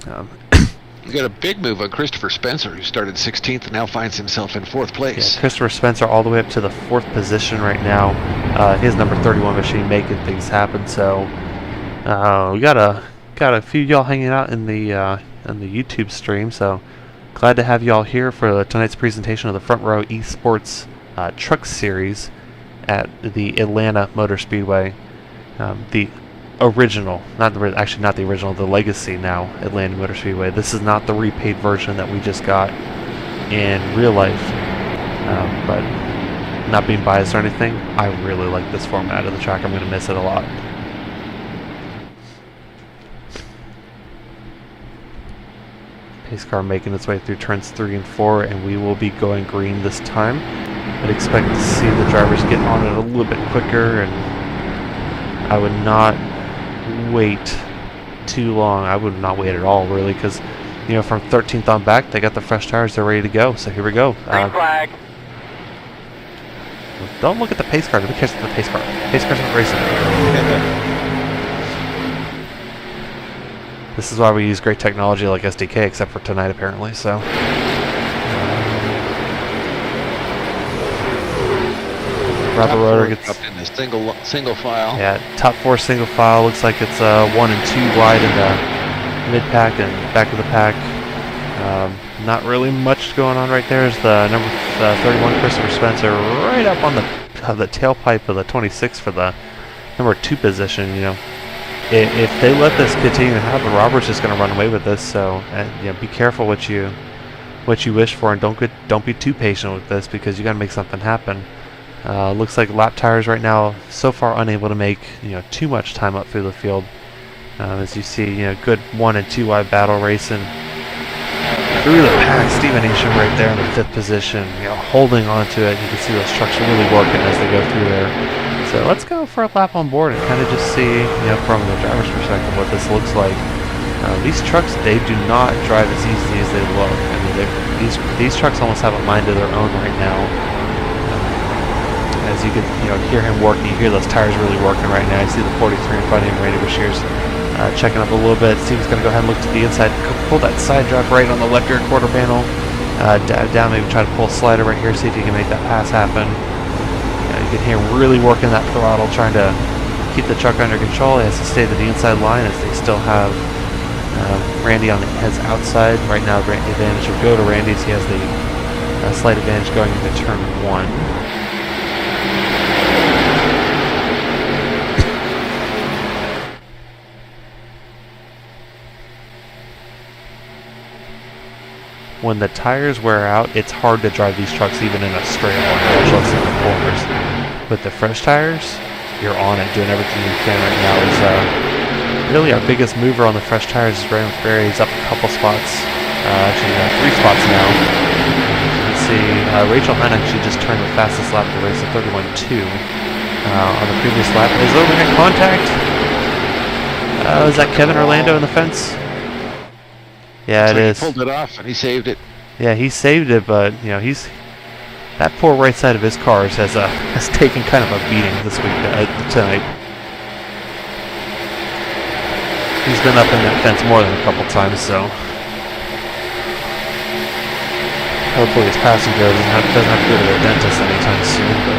We got a big move on Christopher Spencer, who started 16th and now finds himself in 4th place. Yeah, Christopher Spencer all the way up to the 4th position right now. His number 31 machine making things happen. So we got a few y'all hanging out in the YouTube stream. So glad to have y'all here for tonight's presentation of the Front Row ESports Truck Series at the Atlanta Motor Speedway. The original, not the original, the legacy now Atlanta Motor Speedway. This is not the repaid version that we just got in real life, but not being biased or anything, I really like this format of the track. I'm going to miss it a lot. Pace car making its way through turns 3 and 4, and we will be going green this time. I'd expect to see the drivers get on it a little bit quicker, and I would not wait too long. I would not wait at all, really, because from 13th on back, they got the fresh tires. They're ready to go. So here we go. Green flag. Don't look at the pace car. Nobody cares about the pace car. Pace car's not racing. This is why we use great technology like SDK, except for tonight, apparently. So Robert Roeder gets up in the single file. Yeah, top 4 single file. Looks like it's 1 and 2 wide in the mid pack and back of the pack. Not really much going on right there. Is the number 31 Christopher Spencer right up on the tailpipe of the 26 for the number 2 position. You know, if they let this continue to happen, Robert's just going to run away with this. So you know, be careful what you wish for, and don't be too patient with this, because you got to make something happen. Looks like lap tires right now so far unable to make too much time up through the field. As you see, good 1 and 2 wide battle racing through the pack. Steven Nation right there in the 5th position, holding on to it. You can see those trucks really working as they go through there. So let's go for a lap on board and kind of just see, from the driver's perspective, what this looks like. These trucks, they do not drive as easy as they look. I mean, these trucks almost have a mind of their own right now. As you can hear him working, you hear those tires really working right now. You see the 43 in front of him, Randy Bashir's checking up a little bit. Steve's going to go ahead and look to the inside, pull that side drive right on the left rear quarter panel. Dive down, maybe try to pull a slider right here, see if you can make that pass happen. You can hear him really working that throttle, trying to keep the truck under control. He has to stay to the inside line as they still have Randy on his outside. Right now, the advantage will go to Randy, so he has the slight advantage going into turn 1. When the tires wear out, it's hard to drive these trucks even in a straight line, much less in the corners. With the fresh tires, you're on it, doing everything you can right now. Is really our biggest mover on the fresh tires is Raymond Ferry. He's up a couple spots, actually 3 spots now. You see Rachel Hynek, she just turned the fastest lap of the race at 31.2 on the previous lap. Is overhead contact? Is that Kevin Orlando in the fence? Yeah, it is. He pulled it off and he saved it. Yeah, he saved it, but that poor right side of his car has taken kind of a beating this week tonight. He's been up in that fence more than a couple times, so hopefully his passenger doesn't have to go to the dentist anytime soon. But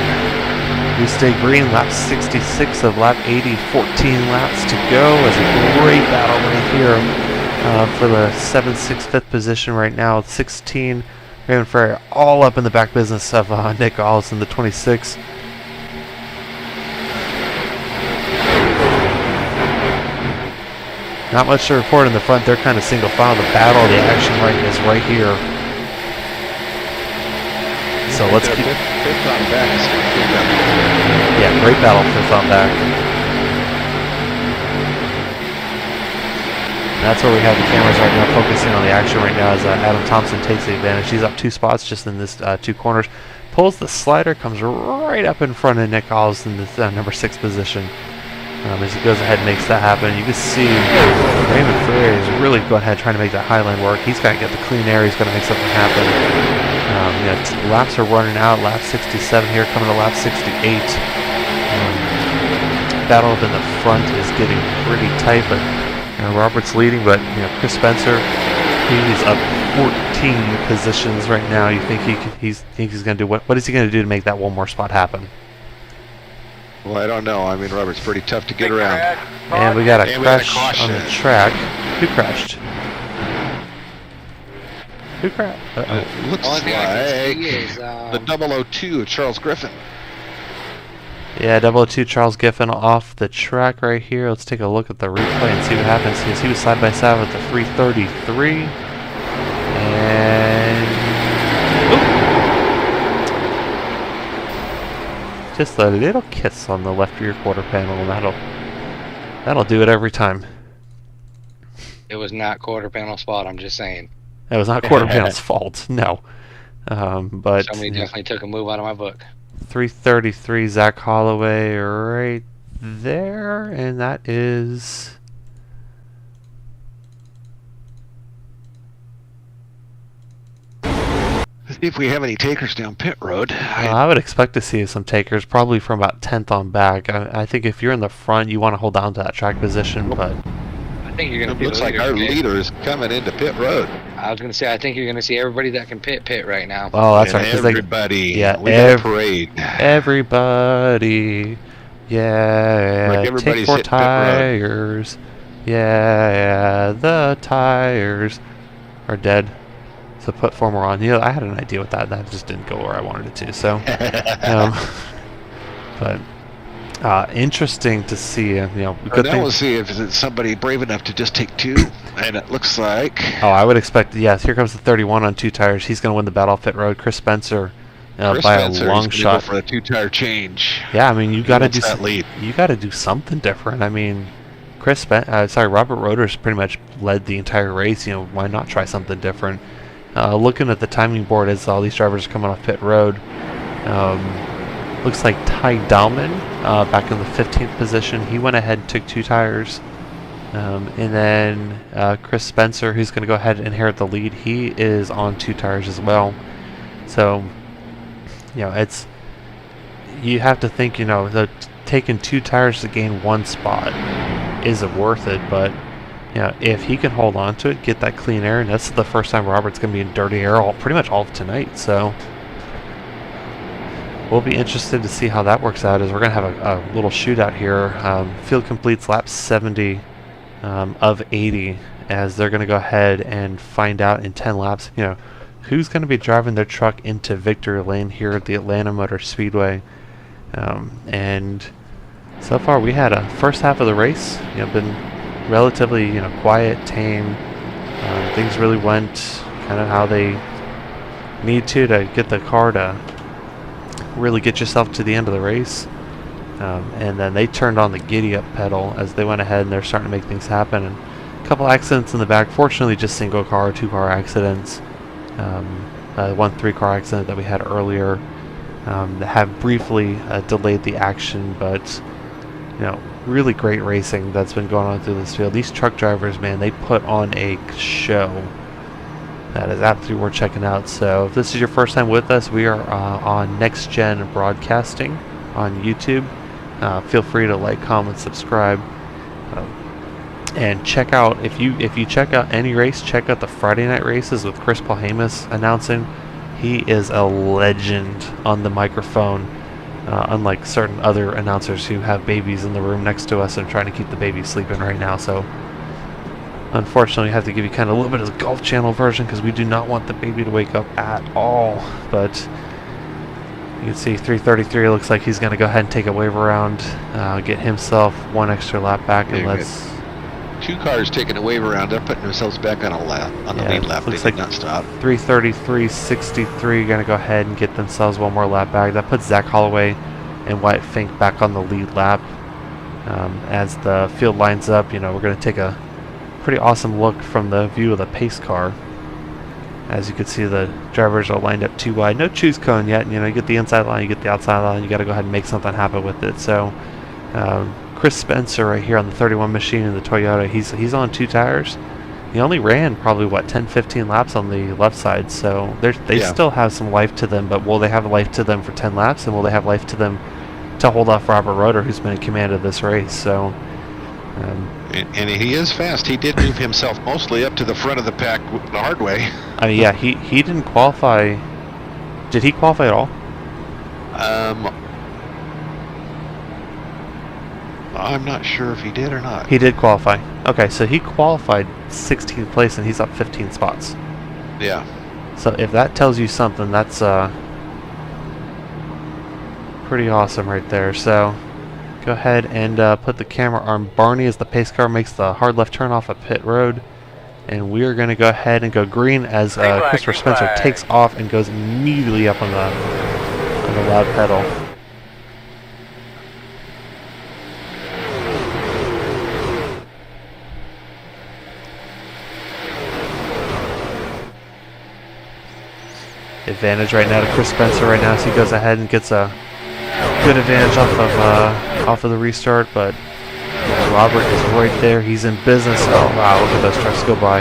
we stay green. Lap 66 of lap 80, 14 laps to go. As a great battle right here. For the 7th, 6th, 5th position right now. 16, Raymond Ferry all up in the back business of Nick Allison, the 26. Not much to report in the front. They're kind of single file. The battle, the action is right here. So let's keep... Fifth on back. Yeah, great battle, 5th on back. That's where we have the cameras right now focusing on the action right now as Adam Thompson takes the advantage. He's up 2 spots just in this 2 corners. Pulls the slider, comes right up in front of Nick Alls in this number 6 position. As he goes ahead and makes that happen. You can see Raymond Ferry is really going ahead trying to make that highline work. He's got to get the clean air. He's going to make something happen. Laps are running out. Lap 67 here, coming to lap 68. Battle up in the front is getting pretty tight, but Robert's leading, but Chris Spencer, he's up 14 positions right now. You think he's going to do what is he going to do to make that one more spot happen? Well, I don't know. I mean, Robert's pretty tough to get around. And we got a crash on the track. Who crashed? Who crashed? Looks like the 002 Charles Griffin. Yeah, 002 Charles Giffen off the track right here. Let's take a look at the replay and see what happens. He was side by side with the 333. And just a little kiss on the left rear quarter panel, and that'll do it every time. It was not quarter panel spot, I'm just saying. That was not quarter panel's fault, no. But somebody definitely took a move out of my book. 333 Zach Holloway right there, and that is Let's see if we have any takers down pit road. I would expect to see some takers, probably from about 10th on back. I think if you're in the front, you want to hold on to that track position, but I think you're going to. It looks like our leader is coming into pit road. I was going to say, I think you're going to see everybody that can pit right now. Oh, that's and right. Everybody. Yeah, we got a parade. Everybody. Yeah. Like take 4 tires. Yeah. The tires are dead. So put 4 more on. I had an idea with that. That just didn't go where I wanted it to. So, but interesting to see. Good Now thing. we'll see if it's somebody brave enough to just take 2, and it looks like. Oh, I would expect. Yes, here comes the 31 on 2 tires. He's going to win the battle pit road. Chris Spencer. Chris by Spencer a long is shot. go for a 2-tire change. Yeah, I mean you got to do that lead. You got to do something different. I mean, Robert Roder's pretty much led the entire race. Why not try something different? Looking at the timing board as all these drivers are coming off pit road, looks like Ty Dallman back in the 15th position. He went ahead and took 2 tires, and then Chris Spencer, who's going to go ahead and inherit the lead, he is on 2 tires as well. So. You have to think, that taking 2 tires to gain 1 spot, is it worth it? But, if he can hold on to it, get that clean air, and that's the first time Robert's going to be in dirty air pretty much all of tonight. So, we'll be interested to see how that works out, as we're going to have a little shootout here. Field completes lap 70 of 80, as they're going to go ahead and find out in 10 laps, who's going to be driving their truck into victory lane here at the Atlanta Motor Speedway. And so far we had a first half of the race, been relatively, quiet, tame. Things really went kind of how they need to get the car to really get yourself to the end of the race. And then they turned on the giddy up pedal as they went ahead, and they're starting to make things happen. And a couple accidents in the back, fortunately just single car, 2 car accidents. 1 3-car accident that we had earlier that have briefly delayed the action, but really great racing that's been going on through this field. These truck drivers, man, they put on a show that is absolutely worth checking out. So if this is your first time with us, we are on Next Gen Broadcasting on YouTube. Feel free to like, comment, subscribe. And check out, if you check out any race, check out the Friday night races with Chris Paulhamus announcing. He is a legend on the microphone, unlike certain other announcers who have babies in the room next to us and trying to keep the baby sleeping right now. So unfortunately, I have to give you kind of a little bit of the Golf Channel version, because we do not want the baby to wake up at all. But you can see 333 looks like he's going to go ahead and take a wave around, get himself 1 extra lap back, and let's... 2 cars taking a wave around. They're putting themselves back on a lap, on the lead lap. They did not stop. 333.63 going to go ahead and get themselves 1 more lap back. That puts Zach Holloway and Wyatt Fink back on the lead lap. As the field lines up, we're going to take a pretty awesome look from the view of the pace car. As you can see, the drivers are lined up 2 wide. No choose cone yet. You get the inside line, you get the outside line. You got to go ahead and make something happen with it. So. Chris Spencer right here on the 31 machine in the Toyota, he's on 2 tires. He only ran probably 10-15 laps on the left side, so they still have some life to them. But will they have life to them for 10 laps, and will they have life to them to hold off Robert Roder, who's been in command of this race? So and he is fast. He did move himself mostly up to the front of the pack the hard way. I mean, yeah, he didn't qualify. Did he qualify at all? I'm not sure if he did or not. He did qualify. Okay, so he qualified 16th place, and he's up 15 spots. Yeah. So if that tells you something, that's pretty awesome right there. So go ahead and put the camera on Barney as the pace car makes the hard left turn off of pit road. And we are going to go ahead and go green as Christopher Spencer takes off and goes immediately up on the loud pedal. Advantage right now to Chris Spencer right now, so he goes ahead and gets a good advantage off of the restart, but Robert is right there. He's in business. Oh wow, look at those trucks go by.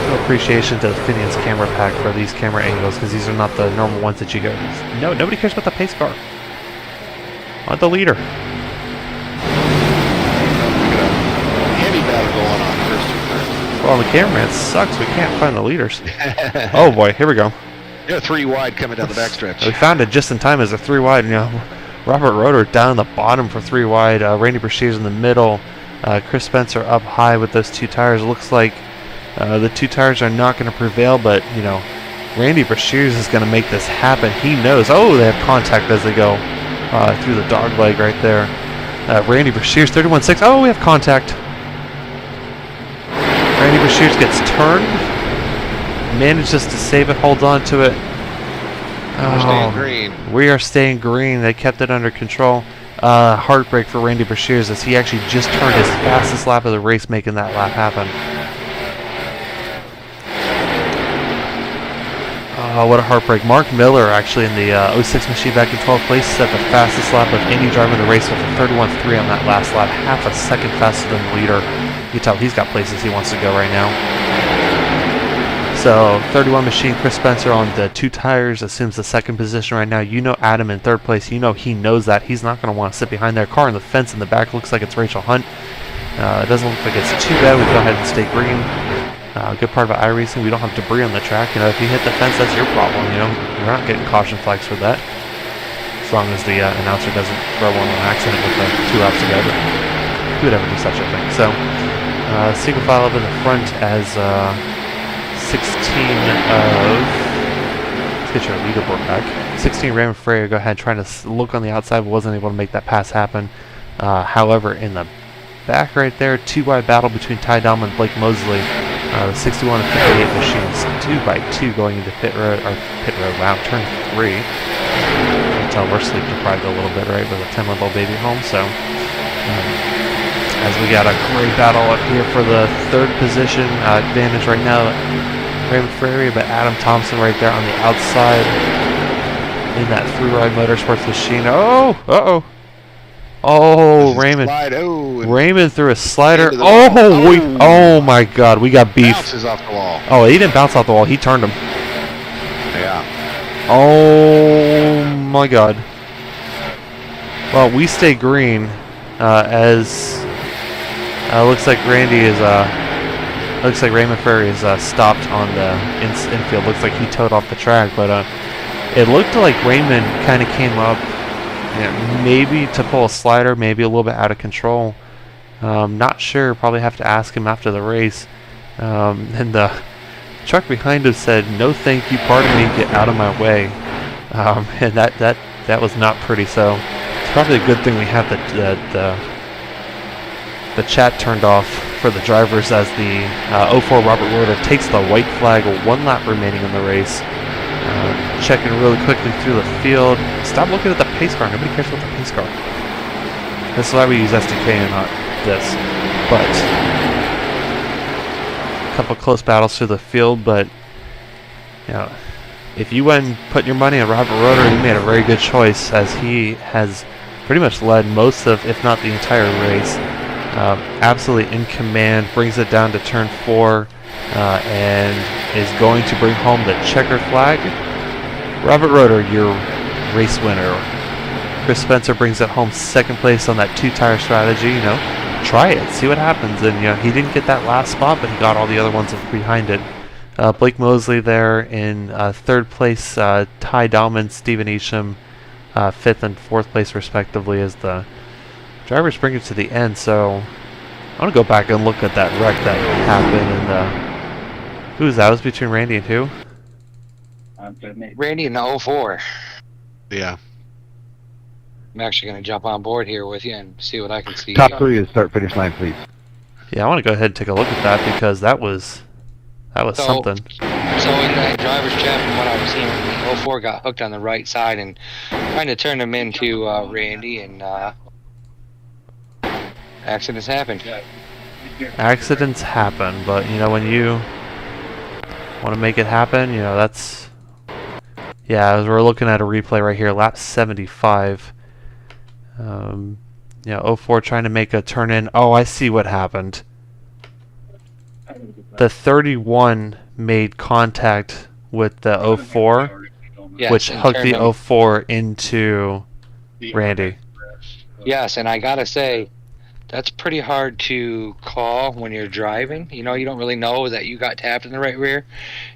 No appreciation to the Finian's camera pack for these camera angles, because these are not the normal ones that you go. No, nobody cares about the pace car. I want the leader. Heavy battle going on first. Well, the cameraman sucks. We can't find the leaders. Oh boy, here we go. Yeah, 3 wide coming down the backstretch. We found it just in time as a 3 wide. Robert Roder down the bottom for 3 wide. Randy Brashear's in the middle. Chris Spencer up high with those 2 tires. Looks like the 2 tires are not going to prevail, but, you know, Randy Brashears is going to make this happen. He knows. Oh, they have contact as they go through the dog leg right there. Randy Brashears, 31.6. Oh, we have contact. Randy Brashears gets turned. Manages to save it, holds on to it. We're staying green. We are staying green. They kept it under control. Heartbreak for Randy Brashears as he actually just turned his fastest lap of the race, making that lap happen. Oh, what a heartbreak. Mark Miller, actually, in the 06 machine back in 12th place, set the fastest lap of any driver in the race with a 31.3 on that last lap, half a second faster than the leader. You can tell he's got places he wants to go right now. So, 31 machine, Chris Spencer on the 2 tires, assumes the 2nd position right now. You know Adam in 3rd place. You know he knows that. He's not going to want to sit behind their car in the fence in the back. Looks like it's Rachel Hunt. It doesn't look like it's too bad. We go ahead and stay green. Good part about iRacing, we don't have debris on the track. You know, if you hit the fence, that's your problem. You know, we're not getting caution flags for that. As long as the announcer doesn't throw one on accident with the 2 laps to go. But who would ever do such a thing? So, single file up in the front as 16 of... Let's get your leaderboard back. 16 Raymond Freire, go ahead, trying to look on the outside, but wasn't able to make that pass happen. However, in the back right there, 2-wide battle between Ty Dahlman and Blake Mosley. The 61 and 58 machines, 2 by 2 going into pit road, wow, turn 3. You can tell we're sleep deprived a little bit, right, with a 10-month-old baby home, so as we got a great battle up here for the 3rd position, advantage right now, Raymond Freire, but Adam Thompson right there on the outside in that 3-ride motorsports machine. Oh, Raymond. Raymond threw a slider. Oh my God, we got beef. Bounces off the wall. Oh, he didn't bounce off the wall. He turned him. Yeah. Oh my God. Well, we stay green as looks like looks like Raymond Ferry is stopped on the infield. Looks like he towed off the track, but it looked like Raymond kind of came up. Yeah, maybe to pull a slider, maybe a little bit out of control. Not sure. Probably have to ask him after the race. And the truck behind him said, "No, thank you. Pardon me. Get out of my way." And that was not pretty. So it's probably a good thing we have the chat turned off for the drivers as the 04 Robert Roeder takes the white flag. 1 lap remaining in the race. Checking really quickly through the field. Stop looking at the pace car. Nobody cares about the pace car. This is why we use SDK and not this. But a couple close battles through the field. But you know, if you went and put your money on Robert Roeder, you made a very good choice, as he has pretty much led most of, if not the entire race. Absolutely in command. Brings it down to turn 4. And is going to bring home the checkered flag. Robert Roeder, your race winner. Chris Spencer brings it home 2nd place on that 2-tire strategy. You know, try it, see what happens. And you know, he didn't get that last spot, but he got all the other ones behind it. Blake Mosley there in 3rd place. Ty Dahlman, Stephen Isham, 5th and 4th place respectively, as the drivers bring it to the end. So I want to go back and look at that wreck that happened. And who was that? It was between Randy and who? Randy in the 04. Yeah. I'm actually going to jump on board here with you and see what I can see. Top 3 is start finish line, please. Yeah, I want to go ahead and take a look at that, because that was something. So in the driver's chat, from what I was seeing, the 04 got hooked on the right side and trying to turn him into Randy, and accidents happen. Accidents happen, but you know, when you want to make it happen, you know, that's... Yeah, as we're looking at a replay right here, lap 75. You know, 04 trying to make a turn in. Oh, I see what happened. The 31 made contact with the 04, yes, which hooked the 04 into Randy. Yes, and I gotta say, that's pretty hard to call when you're driving. You know, you don't really know that you got tapped in the right rear.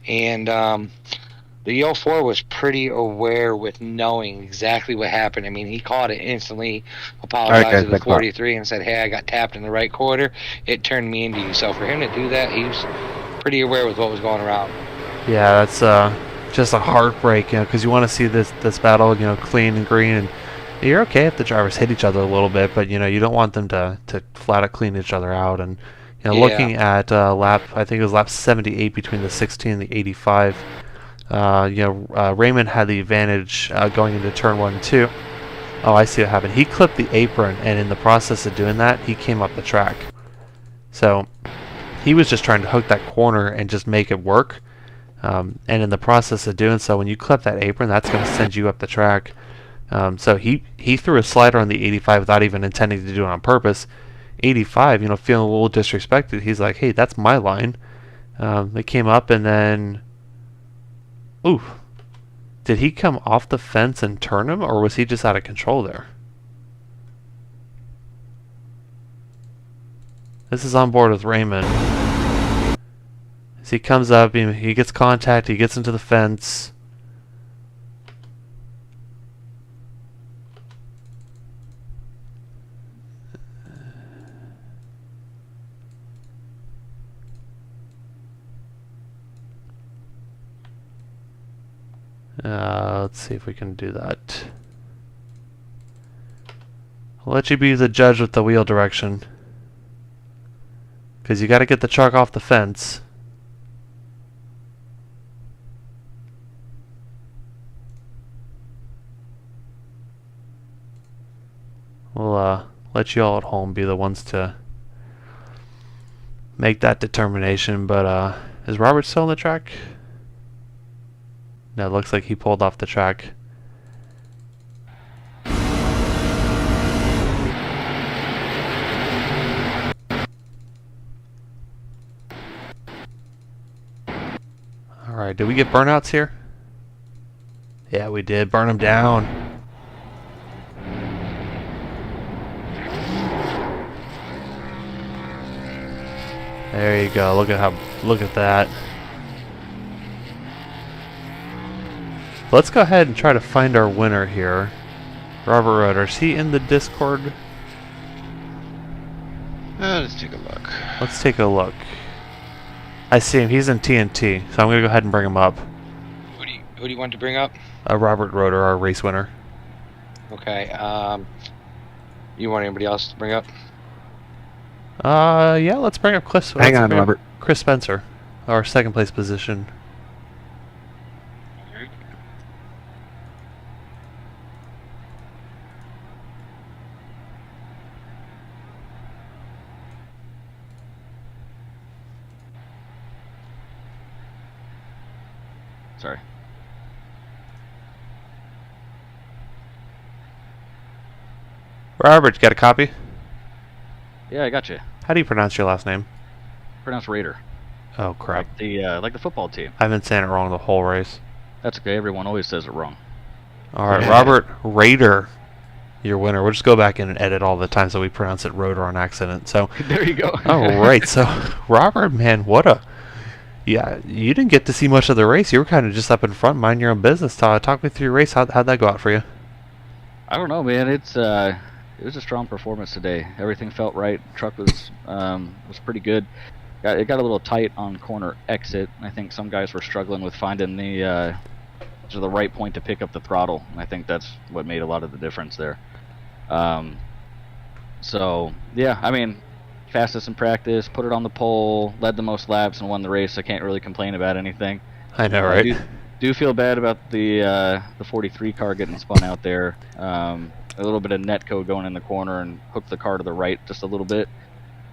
And The 04 was pretty aware with knowing exactly what happened. I mean, he caught it instantly, apologized guys, to the thanks a lot. 43 and said, hey, I got tapped in the right quarter. It turned me into you. So for him to do that, he was pretty aware with what was going around. Yeah, that's just a heartbreak, because you want to see this battle, clean and green, and you're okay if the drivers hit each other a little bit, but you don't want them to flat out clean each other out. And Yeah. looking at I think it was lap 78 between the 16 and the 85. Raymond had the advantage going into turn 1 and 2. Oh, I see what happened. He clipped the apron, and in the process of doing that, he came up the track. So he was just trying to hook that corner and just make it work. And in the process of doing so, when you clip that apron, that's going to send you up the track. So he threw a slider on the 85 without even intending to do it on purpose. 85, feeling a little disrespected, he's like, hey, that's my line. They came up, and then... Ooh. Did he come off the fence and turn him, or was he just out of control there? This is on board with Raymond. As he comes up, he gets contact, he gets into the fence. Let's see if we can do that. I'll let you be the judge with the wheel direction, because you got to get the truck off the fence. We'll let you all at home be the ones to make that determination. But is Robert still on the track? No, it looks like he pulled off the track. Alright, did we get burnouts here? Yeah, we did. Burn them down. There you go. Look at that. Let's go ahead and try to find our winner here. Robert Roeder, is he in the Discord? Let's take a look. Let's take a look. I see him. He's in TNT, so I'm going to go ahead and bring him up. Who do you want to bring up? Robert Roeder, our race winner. Okay. You want anybody else to bring up? Yeah, let's bring up Chris. Hang on, Robert. Chris Spencer, our second place position. Sorry. Robert, you got a copy? Yeah, I got you. How do you pronounce your last name? Pronounce Raider. Oh, crap. Like the football team. I've been saying it wrong the whole race. That's okay. Everyone always says it wrong. Alright, Robert Raider, your winner. We'll just go back in and edit all the times that we pronounce it Roeder on accident. So, There you go. alright, so Robert, man, what a... Yeah, you didn't get to see much of the race. You were kind of just up in front, mind your own business. Talk me through your race. How'd that go out for you? I don't know, man. It was a strong performance today. Everything felt right. Truck was pretty good. It got a little tight on corner exit. I think some guys were struggling with finding the right point to pick up the throttle. And I think that's what made a lot of the difference there. So yeah, I mean, fastest in practice, put it on the pole, led the most laps, and won the race. I can't really complain about anything. I know, right? I do feel bad about the 43 car getting spun out there. A little bit of netco going in the corner and hooked the car to the right just a little bit,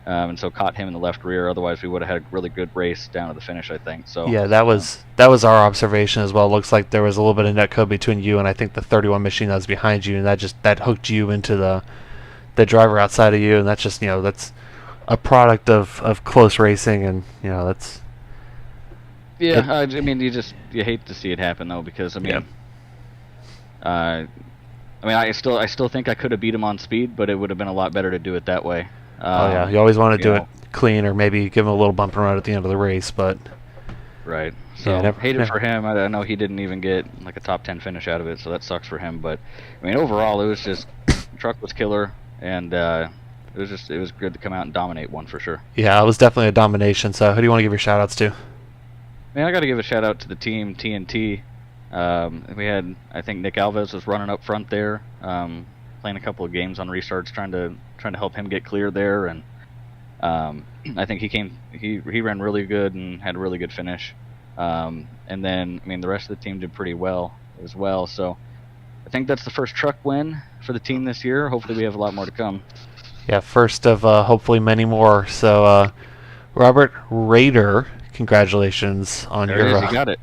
and so caught him in the left rear. Otherwise, we would have had a really good race down to the finish, I think. So yeah, that was our observation as well. Looks like there was a little bit of netcode between you and I think the 31 machine that was behind you, and that hooked you into the driver outside of you, and that's just that's a product of close racing, and that's. Yeah, I mean, you hate to see it happen though, because I mean, I still think I could have beat him on speed, but it would have been a lot better to do it that way. Oh yeah, you always want to do it clean, or maybe give him a little bump and run at the end of the race, but. Right. So Yeah, never- hate it never- for him. I know he didn't even get like a top 10 finish out of it, so that sucks for him. But I mean, overall, it was just truck was killer, and it was good to come out and dominate one for sure. Yeah, it was definitely a domination. So who do you want to give your shout outs to? Man, I got to give a shout out to the team TNT. We had, I think Nick Alves was running up front there, playing a couple of games on restarts, trying to help him get clear there, and I think he ran really good and had a really good finish. And then, I mean, the rest of the team did pretty well as well. So I think that's the first truck win for the team this year. Hopefully we have a lot more to come. Yeah, first of hopefully many more. So Robert Rader, congratulations on There your. it is, you got it.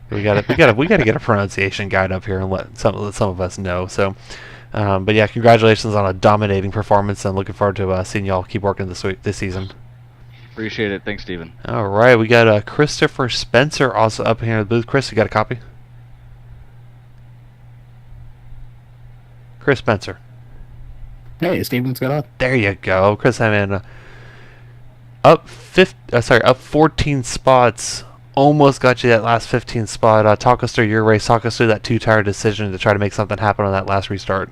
Yeah, we got to get a pronunciation guide up here and let some of us know. So, but yeah, congratulations on a dominating performance, and looking forward to seeing y'all keep working this season. Appreciate it. Thanks, Steven. All right, we got Christopher Spencer also up here in the booth. Chris, you got a copy? Chris Spencer. Hey, Steven, what's going on? There you go, Chris. I mean, up 14 spots. Almost got you that last 15 spot. Talk us through your race. Talk us through that two-tire decision to try to make something happen on that last restart.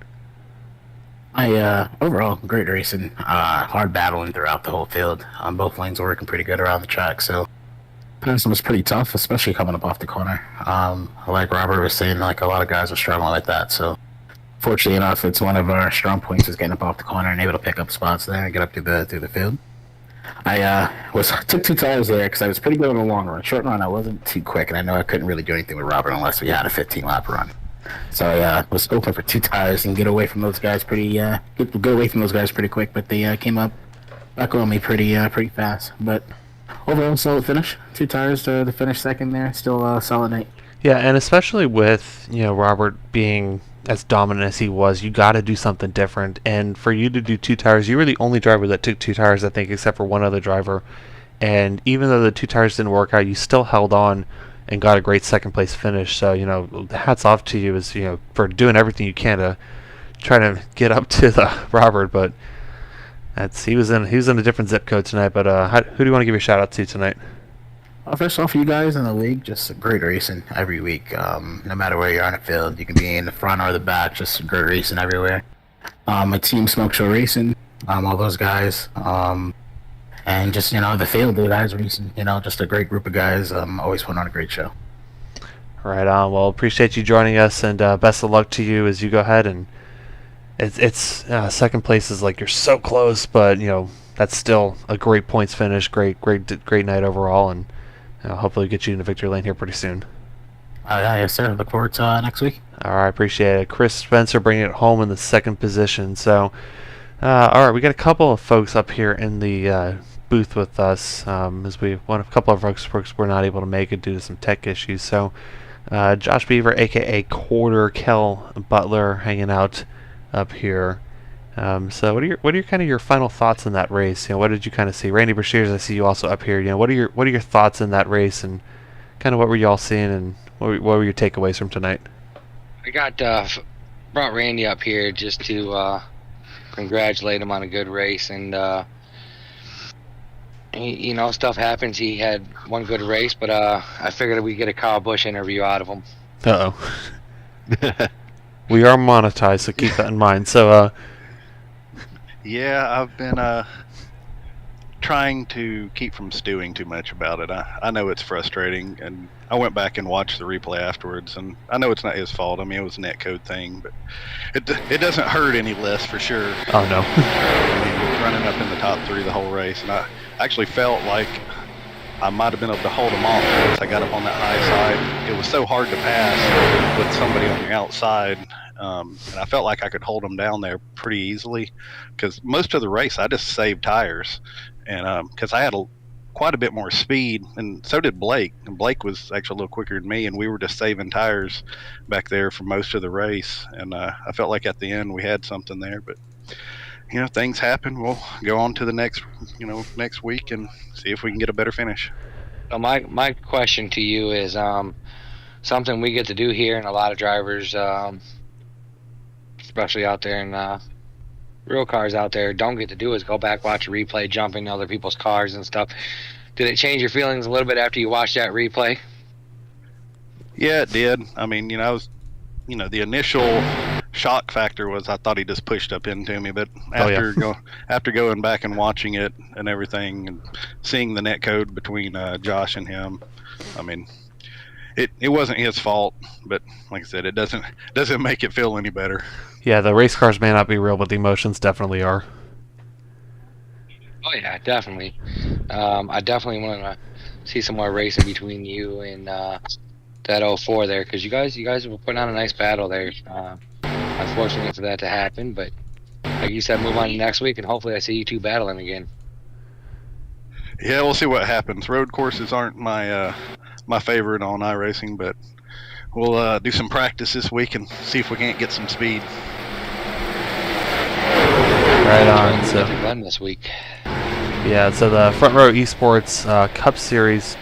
Overall, great racing. Hard battling throughout the whole field. Both lanes were working pretty good around the track, so passing was pretty tough, especially coming up off the corner. Like Robert was saying, like a lot of guys are struggling like that, so fortunately enough, it's one of our strong points is getting up off the corner and able to pick up spots there and get up through the field. I took 2 tires there because I was pretty good on the long run. Short run, I wasn't too quick, and I know I couldn't really do anything with Robert unless we had a 15-lap run. So I was open for 2 tires and get away from those guys pretty quick. But they came up back on me pretty fast. But overall, solid finish. 2 tires to finish second there. Still a solid night. Yeah, and especially with Robert being as dominant as he was, you got to do something different. And for you to do 2 tires, you were the only driver that took 2 tires, I think, except for one other driver. And even though the 2 tires didn't work out, you still held on and got a great second place finish. So hats off to you for doing everything you can to try to get up to the Robert. But he was in a different zip code tonight. But who do you want to give your shout out to tonight? First off, you guys in the league, just great racing every week. No matter where you're on the field, you can be in the front or the back, just great racing everywhere. My team, Smoke Show Racing, all those guys, and just the field, the guys racing. Just a great group of guys. Always putting on a great show. Right on. Well, appreciate you joining us, and best of luck to you as you go ahead. And it's second place is like you're so close, but that's still a great points finish. Great night overall, and hopefully get you into victory lane here pretty soon. Yes, sir. Look forward to next week. All right, appreciate it. Chris Spencer bringing it home in the second position. So, all right, we got a couple of folks up here in the booth with us as a couple of folks were not able to make it due to some tech issues. So, Josh Beaver, aka Quarter, Kel Butler, hanging out up here. So what are your kind of your final thoughts in that race? What did you kind of see? Randy Brashears, I see you also up here. What are your thoughts in that race, and kind of what were y'all seeing, and what were your takeaways from tonight? I got brought Randy up here just to congratulate him on a good race, and stuff happens. He had one good race, but I figured we'd get a Kyle Busch interview out of him. We are monetized, so keep that in mind. So yeah, I've been trying to keep from stewing too much about it. I know it's frustrating, and I went back and watched the replay afterwards, and I know it's not his fault. I mean, it was a netcode thing, but it doesn't hurt any less for sure. Oh no. I mean, running up in the top 3 the whole race, and I actually felt like I might have been able to hold them off once I got up on that high side. It was so hard to pass with somebody on the outside. And I felt like I could hold them down there pretty easily, because most of the race I just saved tires, and because I had quite a bit more speed, and so did Blake. And Blake was actually a little quicker than me, and we were just saving tires back there for most of the race. And I felt like at the end we had something there, but things happen. We'll go on to the next week and see if we can get a better finish. So my question to you is something we get to do here, and a lot of drivers, especially out there in real cars out there, don't get to do, is go back, watch a replay, jump in other people's cars and stuff. Did it change your feelings a little bit after you watched that replay? Yeah, it did. I mean, I was, the initial shock factor was I thought he just pushed up into me, but after going back and watching it and everything and seeing the net code between Josh and him, I mean, it wasn't his fault, but like I said, it doesn't make it feel any better. Yeah, the race cars may not be real, but the emotions definitely are. Oh yeah, definitely. I definitely want to see some more racing between you and that 04 there, because you guys were putting on a nice battle there. Unfortunately for that to happen, but like you said, move on to next week, and hopefully I see you two battling again. Yeah, we'll see what happens. Road courses aren't my favorite on iRacing, but we'll do some practice this week and see if we can't get some speed. Right on. So Glenn this week. Yeah, so the Front Row Esports Cup Series,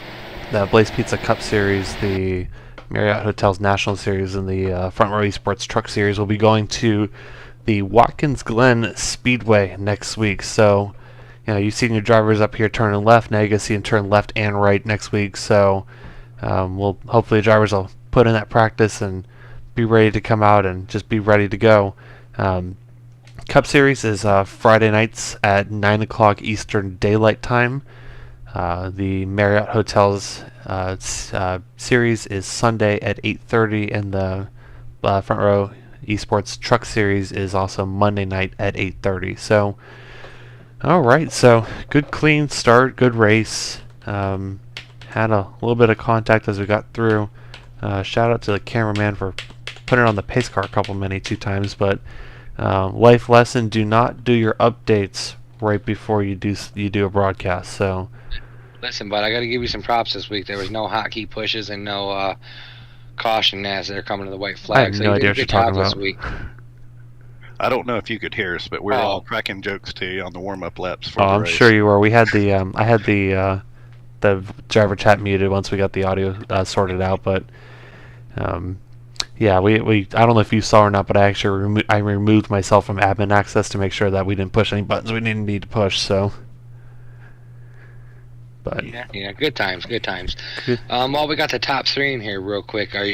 the Blaze Pizza Cup Series, the Marriott Hotels National Series, and the Front Row Esports Truck Series will be going to the Watkins Glen Speedway next week. So, you've seen your drivers up here turning left. Now you can see them turn left and right next week. So, hopefully the drivers will put in that practice and be ready to come out and just be ready to go. Cup Series is Friday nights at 9 o'clock Eastern Daylight Time. The Marriott Hotels Series is Sunday at 8:30, and the Front Row Esports Truck Series is also Monday night at 8:30. So, all right, so good clean start, good race. Had a little bit of contact as we got through. Shout out to the cameraman for putting it on the pace car a couple two times, but life lesson: do not do your updates right before you do a broadcast. So. Listen, bud, I got to give you some props this week. There was no hotkey pushes and no caution as they're coming to the white flag. I have no idea what you're talking about. This week. I don't know if you could hear us, but we're all cracking jokes to you on the warm-up laps for the I'm race. sure you were. We had the I had the driver chat muted once we got the audio sorted out, but yeah, we I don't know if you saw or not, but I actually removed myself from admin access to make sure that we didn't push any buttons we didn't need to push. So. But yeah, good times. Well, we got the top three in here real quick. What are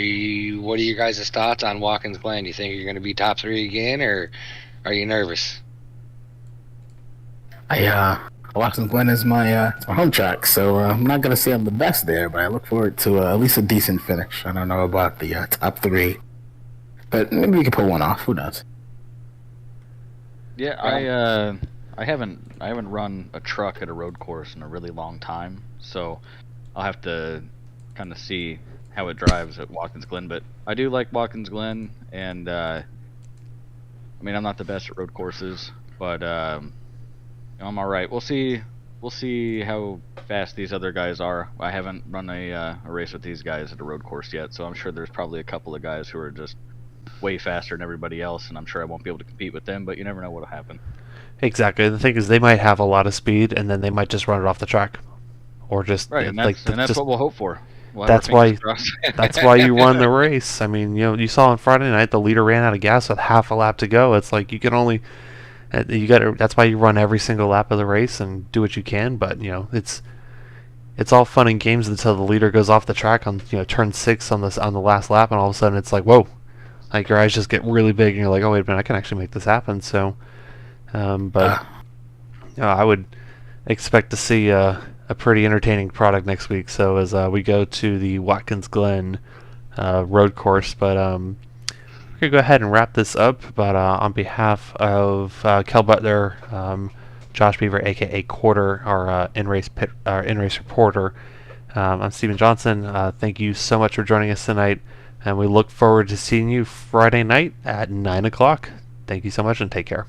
your guys' thoughts on Watkins Glen? Do you think you're going to be top three again, or are you nervous? Watkins Glen is my home track, so I'm not going to say I'm the best there, but I look forward to at least a decent finish. I don't know about the top three, but maybe we can pull one off. Who knows? Yeah, I haven't run a truck at a road course in a really long time, so I'll have to kind of see how it drives at Watkins Glen. But I do like Watkins Glen, and I mean, I'm not the best at road courses, but I'm all right. We'll see how fast these other guys are. I haven't run a race with these guys at a road course yet, so I'm sure there's probably a couple of guys who are just way faster than everybody else, and I'm sure I won't be able to compete with them. But you never know what'll happen. Exactly. The thing is, they might have a lot of speed, and then they might just run it off the track, or just right. And that's what we'll hope for. That's why you won the race. I mean, you saw on Friday night the leader ran out of gas with half a lap to go. It's like you can only that's why you run every single lap of the race and do what you can. But it's all fun and games until the leader goes off the track on turn 6 on the last lap, and all of a sudden it's like, whoa, like your eyes just get really big, and you're like, oh wait a minute, I can actually make this happen. So. But I would expect to see a pretty entertaining product next week. So as we go to the Watkins Glen road course, but we're gonna go ahead and wrap this up. But on behalf of Kel Butler, Josh Beaver, aka Quarter, our in-race reporter, I'm Steven Johnson. Thank you so much for joining us tonight, and we look forward to seeing you Friday night at 9 o'clock. Thank you so much, and take care.